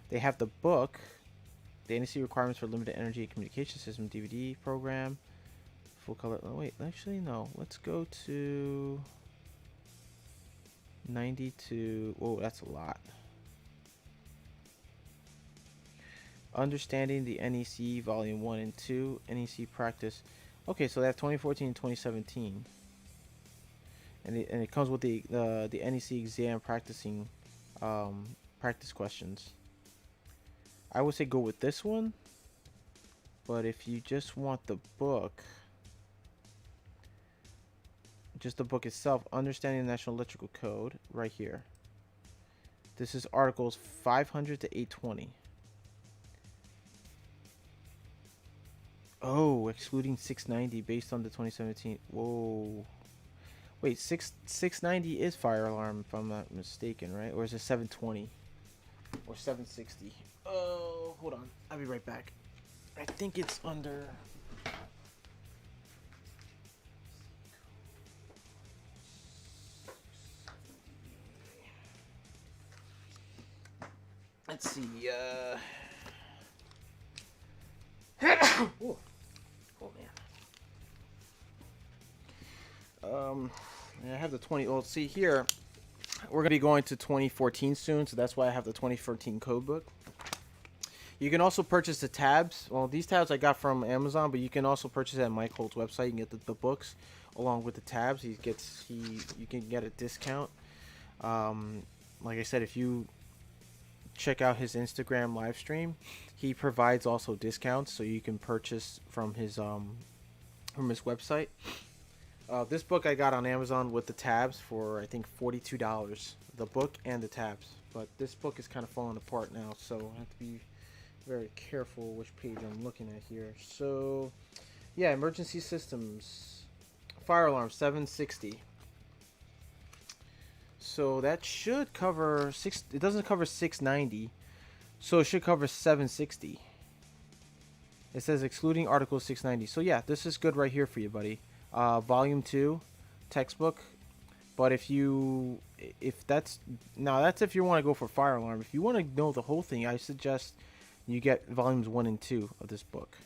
They have the book, the NEC requirements for limited energy communication system DVD program, full color. Oh wait, actually no. Let's go to 92. Oh, that's a lot. Understanding the NEC Volume 1 and 2, NEC Practice. Okay, so they have 2014 and 2017. And it comes with the NEC exam practicing practice questions. I would say go with this one. But if you just want the book, just the book itself, Understanding the National Electrical Code, right here. This is articles 500 to 820. Oh, excluding 690 based on the 2017. Whoa. Wait, 690 is fire alarm if I'm not mistaken, right? Or is it 720 or 760? Oh, hold on. I'll be right back. I think it's under. Let's see. Oh, man. I have the 20. Well, see here, we're gonna be going to 2014 soon, so that's why I have the 2014 code book. You can also purchase the tabs. Well, these tabs I got from Amazon, but you can also purchase it at Mike Holt's website. You can get the books along with the tabs. You can get a discount. Like I said, if you check out his Instagram live stream, he provides also discounts, so you can purchase from his website. This book I got on Amazon with the tabs for I think $42. The book and the tabs, but this book is kind of falling apart now, so I have to be very careful which page I'm looking at here. So, yeah, emergency systems, fire alarm 760. So that should cover six. It doesn't cover 690, so it should cover 760. It says excluding article 690. So yeah, this is good right here for you, buddy. Volume 2, textbook. But if that's if you want to go for fire alarm. If you want to know the whole thing, I suggest you get volumes 1 and 2 of this book.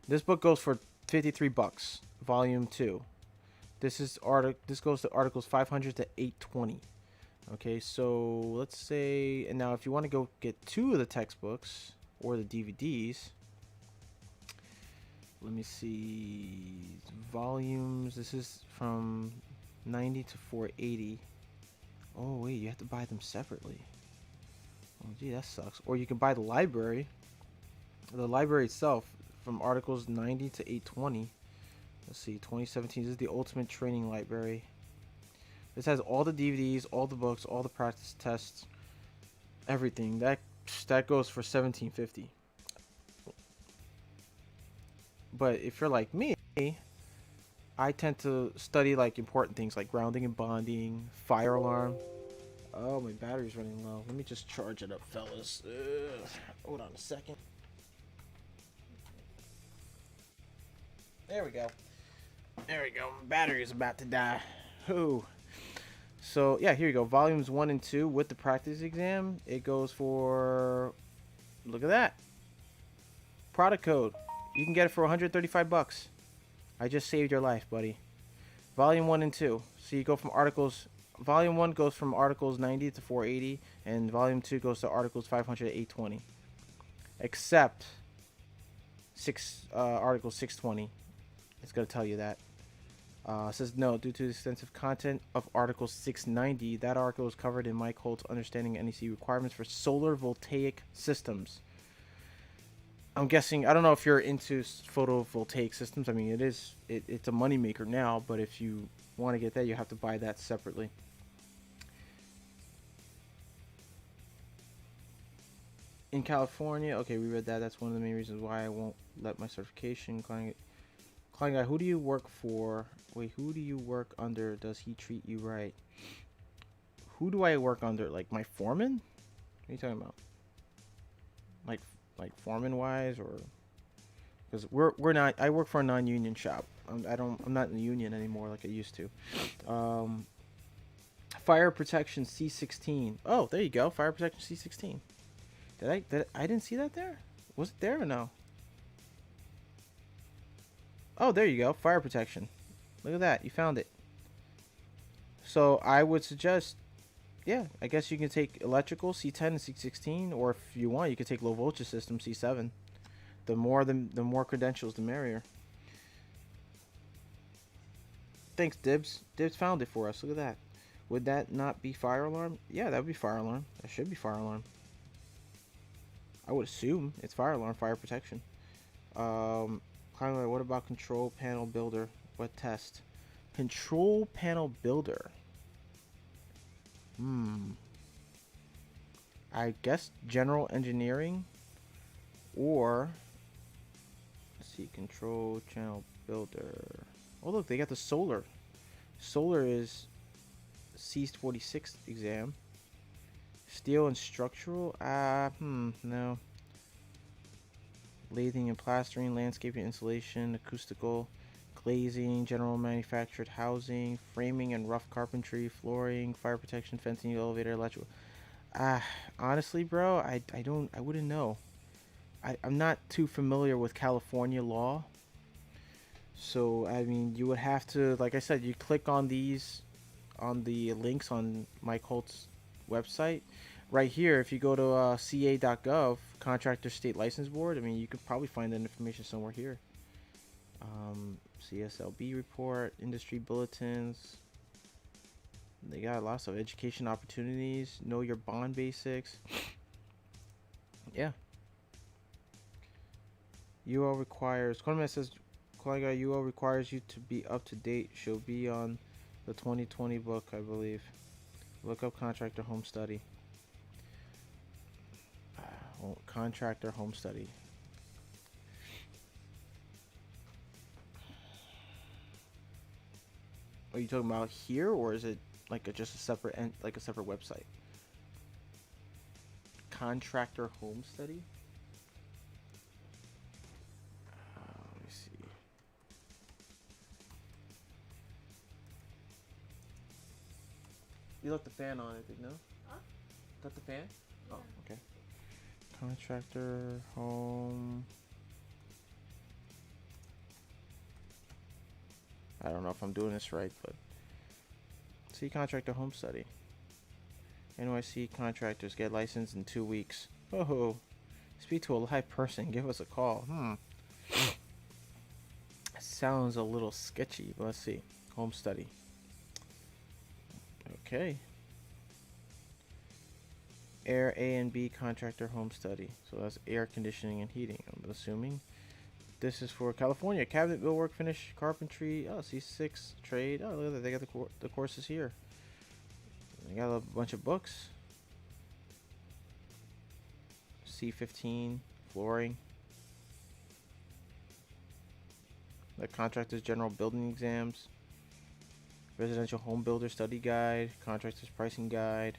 This book goes for $53. Volume 2. This goes to articles 500 to 820. Okay, so let's say, and now if you want to go get 2 of the textbooks or the DVDs, let me see volumes. This is from 90 to 480. Oh wait, you have to buy them separately. Oh gee, that sucks. Or you can buy the library. The library itself from articles 90 to 820. Let's see, 2017. This is the Ultimate Training Library. This has all the DVDs, all the books, all the practice tests, everything. That goes for $17.50. But if you're like me, I tend to study like important things like grounding and bonding, fire alarm. Oh, my battery's running low. Let me just charge it up, fellas. Hold on a second. There we go. There we go. My battery is about to die. Ooh. So, yeah, here you go. Volumes 1 and 2 with the practice exam. It goes for, look at that. Product code. You can get it for $135. I just saved your life, buddy. Volume 1 and 2. So you go from articles, volume 1 goes from articles 90 to 480, and volume 2 goes to articles 500 to 820. Except article 620. It's going to tell you that. It says no, due to the extensive content of article 690, that article is covered in Mike Holt's Understanding NEC Requirements for Solar Voltaic Systems. I'm guessing, I don't know if you're into photovoltaic systems. I mean, it's a moneymaker now, but if you want to get that, you have to buy that separately. In California, okay, we read that. That's one of the main reasons why I won't let my certification client guy. Who do you work for? Wait, who do you work under? Does he treat you right? Who do I work under? Like my foreman? What are you talking about? Like foreman wise, or because we're not. I work for a non-union shop. I'm not in the union anymore like I used to. Fire protection C16. Oh, there you go. Fire protection C16. I didn't see that there. Was it there or no? Oh, there you go. Fire protection. Look at that. You found it. So I would suggest, yeah, I guess you can take electrical C10 and C16, or if you want, you can take low voltage system C7. The more credentials, the merrier. Thanks, Dibs. Dibs found it for us. Look at that. Would that not be fire alarm? Yeah, that would be fire alarm. That should be fire alarm. I would assume it's fire alarm, fire protection. What about control panel builder? What test? Control panel builder. I guess general engineering, or let's see, control channel builder. Oh look, they got the solar. Solar is C46 exam. Steel and structural. No. Lathing and plastering, landscaping, insulation, acoustical, glazing, general manufactured housing, framing and rough carpentry, flooring, fire protection, fencing, elevator, electrical. Honestly, bro, I wouldn't know. I'm not too familiar with California law. So, I mean, you would have to, like I said, you click on these, on the links on Mike Holt's website. Right here, if you go to ca.gov, Contractor State License Board, I mean, you could probably find that information somewhere here. CSLB report, industry bulletins. They got lots of education opportunities. Know your bond basics. Yeah. UL requires, Cornerman says, UL requires you to be up to date. She'll be on the 2020 book, I believe. Look up contractor home study. Contractor home study. Are you talking about here, or is it like just a separate like a separate website? Contractor home study. Let me see. You left the fan on, I think, no? Huh? Got the fan? Yeah. Oh, okay. Contractor home. I don't know if I'm doing this right, but see, contractor home study. NYC contractors get licensed in 2 weeks. Oh, speak to a live person. Give us a call. Sounds a little sketchy, but let's see. Home study. Okay. Air A and B contractor home study. So that's air conditioning and heating, I'm assuming. This is for California. Cabinet, millwork, finish, carpentry. Oh, C6 trade. Oh, look at that. They got the courses here. They got a bunch of books. C15 flooring. The contractor's general building exams. Residential home builder study guide. Contractor's pricing guide.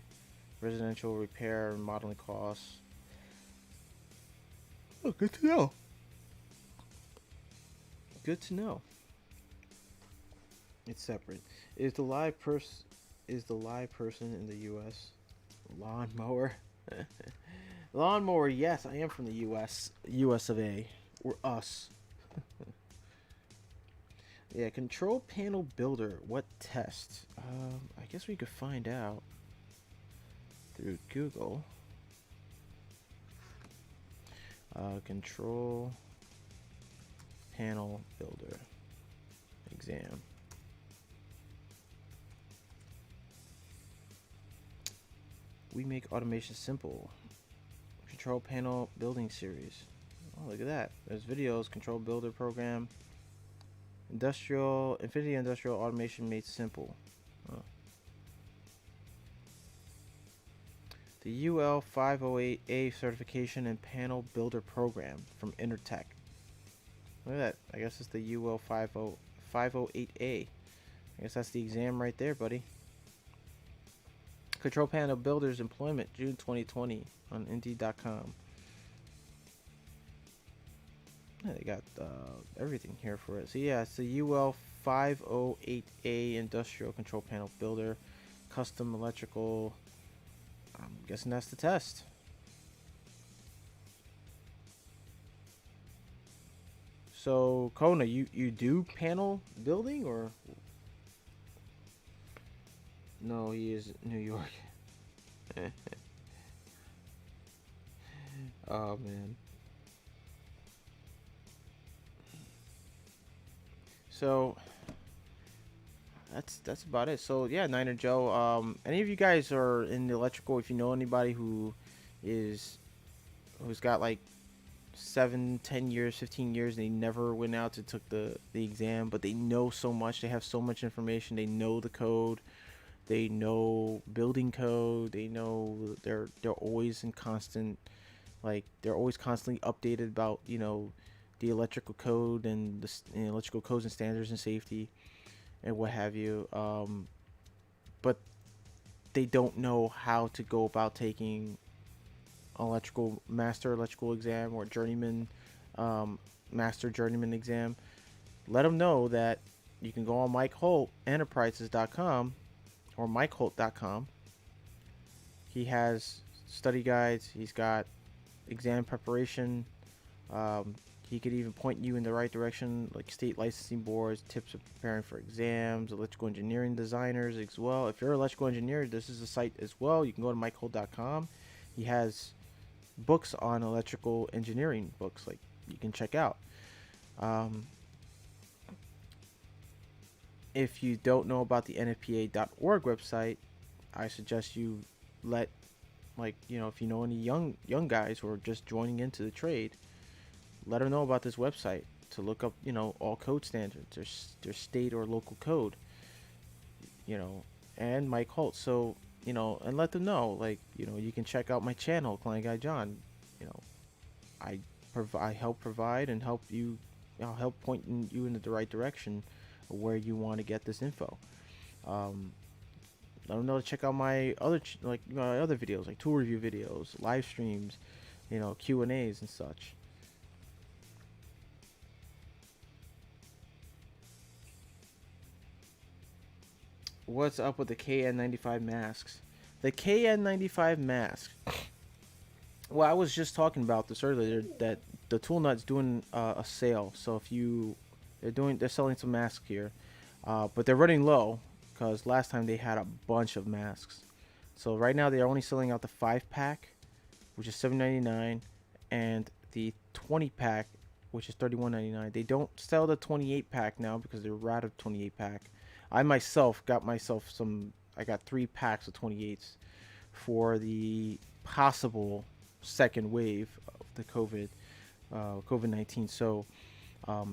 Residential repair and modeling costs. Oh, good to know. Good to know. It's separate. Is the live person in the U.S. Lawnmower? Lawnmower, yes, I am from the U.S. U.S. of A. Or us. Yeah, control panel builder. What test? I guess we could find out through Google. Control panel builder exam. We make automation simple. Control panel building series. Oh, look at that. There's videos. Control builder program. Infinity industrial automation made simple. Oh. The UL 508A certification and panel builder program from Intertech. Look at that. I guess it's the UL 508A. I guess that's the exam right there, buddy. Control panel builders employment, June 2020 on Indeed.com. Yeah, they got everything here for it. So yeah, it's the UL 508A industrial control panel builder, custom electrical. I'm guessing that's the test. So Kona, you do panel building, or no? He is New York. Oh man. So that's about it. So yeah, Niner Joe. Any of you guys are in the electrical? If you know anybody who's got like 7, 10 years, 15 years, and they never went out to took the exam, but they know so much. They have so much information. They know the code. They know building code. They know they're always in constant, like they're always constantly updated about the electrical code and electrical codes and standards and safety and what have you. But they don't know how to go about taking electrical master electrical exam or journeyman master journeyman exam. Let them know that you can go on MikeHoltEnterprises.com or MikeHolt.com. He has study guides. He's got exam preparation. He could even point you in the right direction, like state licensing boards, tips of preparing for exams, electrical engineering designers as well. If you're an electrical engineer, this is a site as well. You can go to MikeHolt.com. He has books on electrical engineering books, like you can check out. If you don't know about the NFPA.org website, I suggest you let, like, if you know any young guys who are just joining into the trade, let them know about this website to look up, all code standards, their state or local code, and Mike Holt. So, and let them know, like, you can check out my channel, Client Guy John. I help provide and help you, I'll help point you in the right direction of where you want to get this info. Let them know to check out my other my other videos, like tool review videos, live streams, Q&As and such. What's up with the KN95 masks? The KN95 mask. Well, I was just talking about this earlier, that the Tool Nut's doing a sale. So if they're selling some masks here, but they're running low because last time they had a bunch of masks. So right now they're only selling out the 5-pack, which is $7.99, and the 20-pack, which is $31.99. They don't sell the 28-pack now because they're out of 28-pack. I myself got some. I got 3 packs of 28s for the possible second wave of the COVID-19. So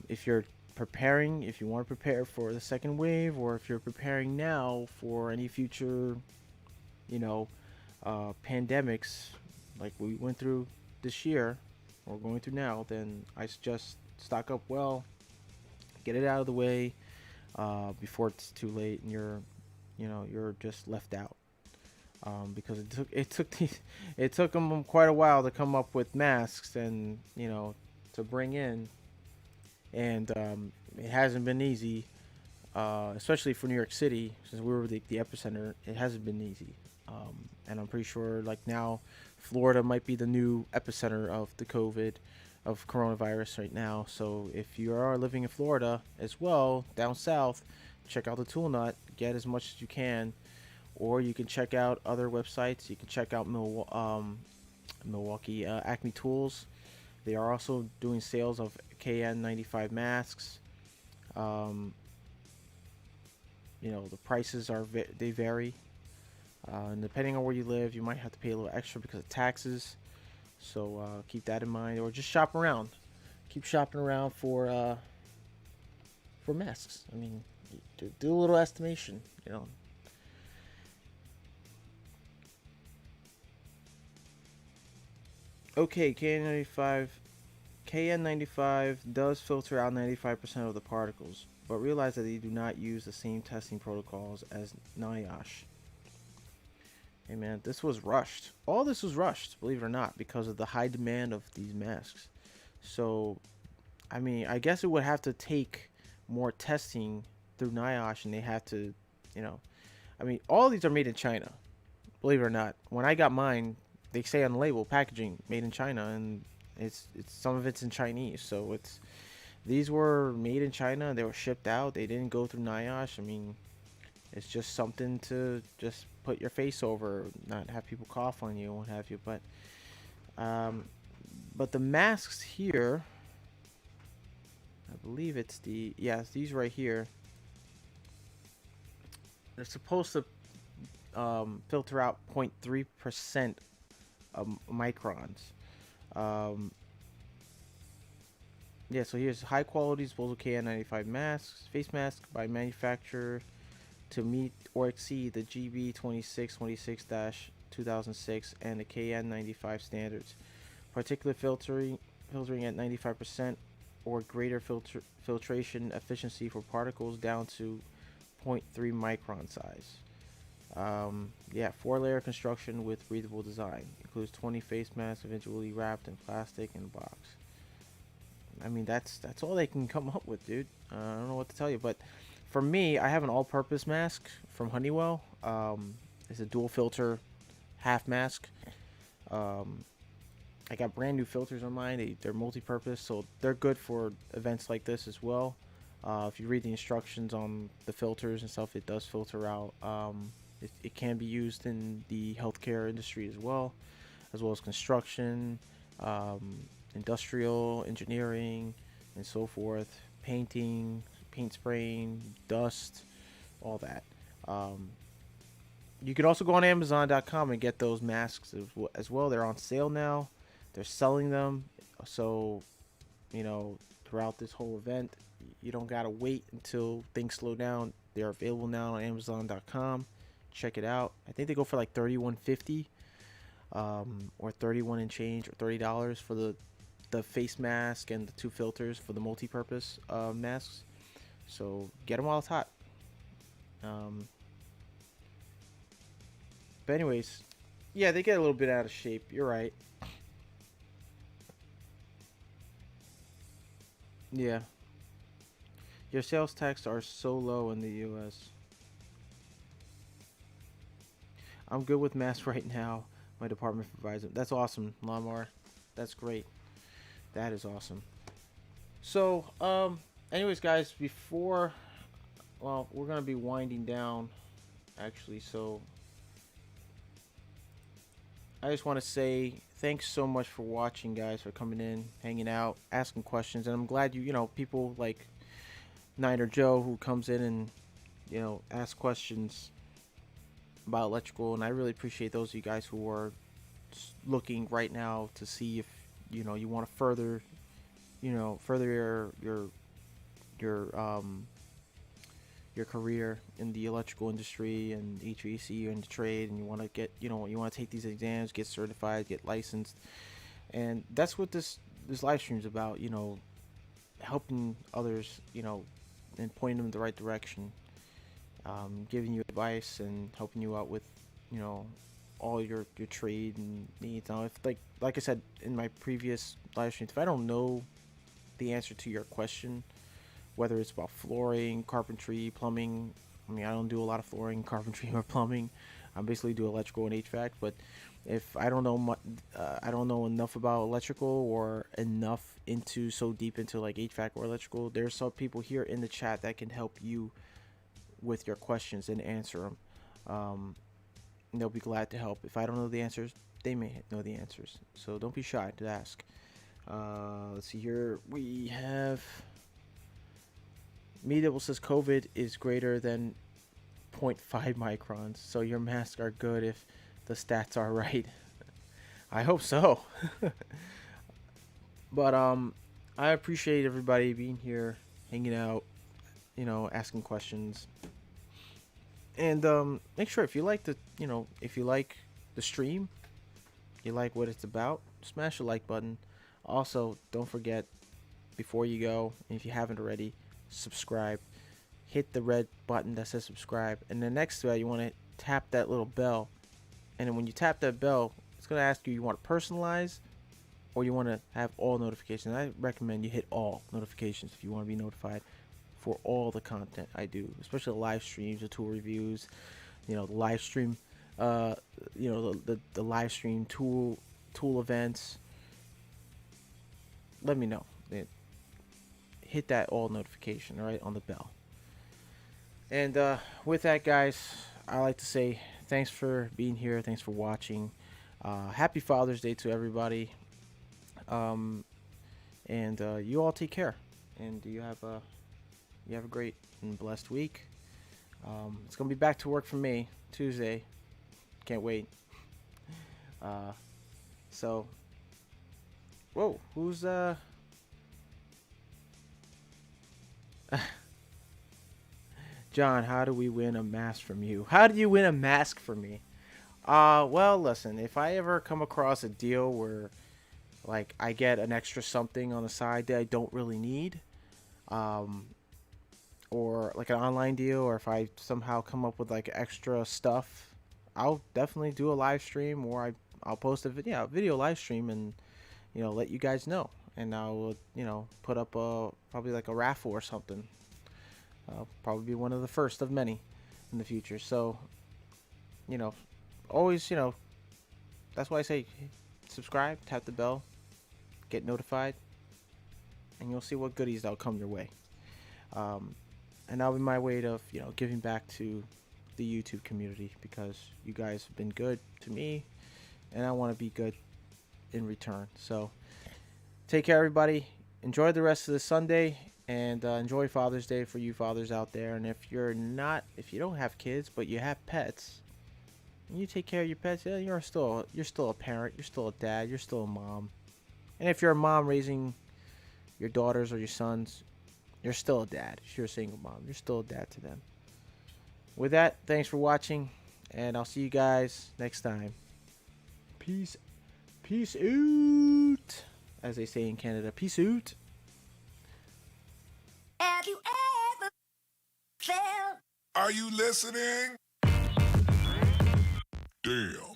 if you're preparing, if you want to prepare for the second wave, or if you're preparing now for any future, pandemics like we went through this year or going through now, then I suggest stock up well, get it out of the way before it's too late and you're just left out. Because it took them quite a while to come up with masks and to bring in, and it hasn't been easy, especially for New York City, since we were the epicenter. It hasn't been easy, and I'm pretty sure like now Florida might be the new epicenter of the coronavirus right now. So if you are living in Florida as well, down south, check out the Tool Nut, get as much as you can. Or you can check out other websites. You can check out Milwaukee Acme Tools. They are also doing sales of KN95 masks. The prices they vary. And depending on where you live, you might have to pay a little extra because of taxes. So keep that in mind. Or just shop around. Keep shopping around for masks. I mean, do a little estimation. Okay, KN95 does filter out 95% of the particles, but realize that they do not use the same testing protocols as NIOSH. Hey man, this was rushed. All this was rushed, believe it or not, because of the high demand of these masks. So, I mean, I guess it would have to take more testing through NIOSH, and they have to, I mean, all these are made in China, believe it or not. When I got mine, they say on the label, packaging made in China, and it's some of it's in Chinese. So these were made in China. They were shipped out. They didn't go through NIOSH. I mean, it's just something to just put your face over, not have people cough on you and what have you. But the masks here, I believe it's these right here. They're supposed to filter out 0.3% microns. So here's high quality disposable KN95 masks, face mask by manufacturer to meet or exceed the GB 2626-2006 and the KN95 standards. Particulate filtering at 95% or greater filtration efficiency for particles down to zero point 0.3 micron size. Yeah, 4-layer construction with breathable design. Includes 20 face masks eventually wrapped in plastic in a box. I mean, that's all they can come up with, dude. I don't know what to tell you, but for me, I have an all-purpose mask from Honeywell. It's a dual filter half mask. I got brand new filters on mine. They're multi-purpose, so they're good for events like this as well. If you read the instructions on the filters and stuff, it does filter out. It can be used in the healthcare industry as well as construction, industrial engineering, and so forth. Painting, paint spraying, dust, all that. You could also go on Amazon.com and get those masks as well. They're on sale now. They're selling them. So, throughout this whole event, you don't got to wait until things slow down. They're available now on Amazon.com. Check it out. I think they go for like $31.50 or 31 and change or $30 for the face mask and the 2 filters for the multi-purpose masks. So get them while it's hot. But anyways, yeah, they get a little bit out of shape. You're right. Yeah. Your sales tax are so low in the U.S. I'm good with masks right now. My department provides them. That's awesome, Lamar. That's great. That is awesome. So, anyways, guys, we're gonna be winding down, actually. So, I just want to say thanks so much for watching, guys, for coming in, hanging out, asking questions, and I'm glad people like Niner Joe who comes in and asks questions about electrical, and I really appreciate those of you guys who are looking right now to see if you want to further your career in the electrical industry and HVAC and the trade, and you want to get you want to take these exams, get certified, get licensed, and that's what this live stream is about. Helping others, and pointing them in the right direction, giving you advice and helping you out with all your trade and needs. Now, if like I said in my previous live streams, if I don't know the answer to your question, whether it's about flooring, carpentry, plumbing. I mean, I don't do a lot of flooring, carpentry, or plumbing. I basically do electrical and HVAC. But if I don't know I don't know enough about electrical or enough so deep into like HVAC or electrical, there's some people here in the chat that can help you with your questions and answer them. And they'll be glad to help. If I don't know the answers, they may know the answers. So don't be shy to ask. Let's see here. We have Meetable says COVID is greater than 0.5 microns, so your masks are good if the stats are right. I hope so. But I appreciate everybody being here, hanging out, asking questions. And make sure if you like the stream, you like what it's about, smash the like button. Also, don't forget, before you go, if you haven't already, subscribe. Hit the red button that says subscribe, and then next to that you want to tap that little bell, and then when you tap that bell, it's going to ask you want to personalize or you want to have all notifications. I recommend you hit all notifications if you want to be notified for all the content I do, especially the live streams, the tool reviews, the live stream, the live stream tool events. Let me know. Hit that all notification, all right, on the bell. And with that, guys, I like to say thanks for being here. Thanks for watching. Happy Father's Day to everybody. And you all take care. And you have a great and blessed week. It's gonna be back to work for me Tuesday. Can't wait. So, whoa, who's John, how do we win a mask from you? How do you win a mask from me? Well, listen, if I ever come across a deal where like I get an extra something on the side that I don't really need, um, or like an online deal, or if I somehow come up with like extra stuff, I'll definitely do a live stream, or I'll post a video live stream, and let you guys know, and I'll put up a probably like a raffle or something. I'll probably be one of the first of many in the future. So you know, always that's why I say subscribe, tap the bell, get notified, and you'll see what goodies that'll come your way. Um, and that'll be my way of giving back to the YouTube community, because you guys have been good to me, and I want to be good in return. So take care, everybody. Enjoy the rest of the Sunday, and enjoy Father's Day for you fathers out there. And if you don't have kids but you have pets, and you take care of your pets, yeah, you're still a parent, you're still a dad, you're still a mom. And if you're a mom raising your daughters or your sons, you're still a dad. If you're a single mom, you're still a dad to them. With that, thanks for watching, and I'll see you guys next time. Peace out, as they say in Canada. Peace out. Have you ever felt? Are you listening? Damn.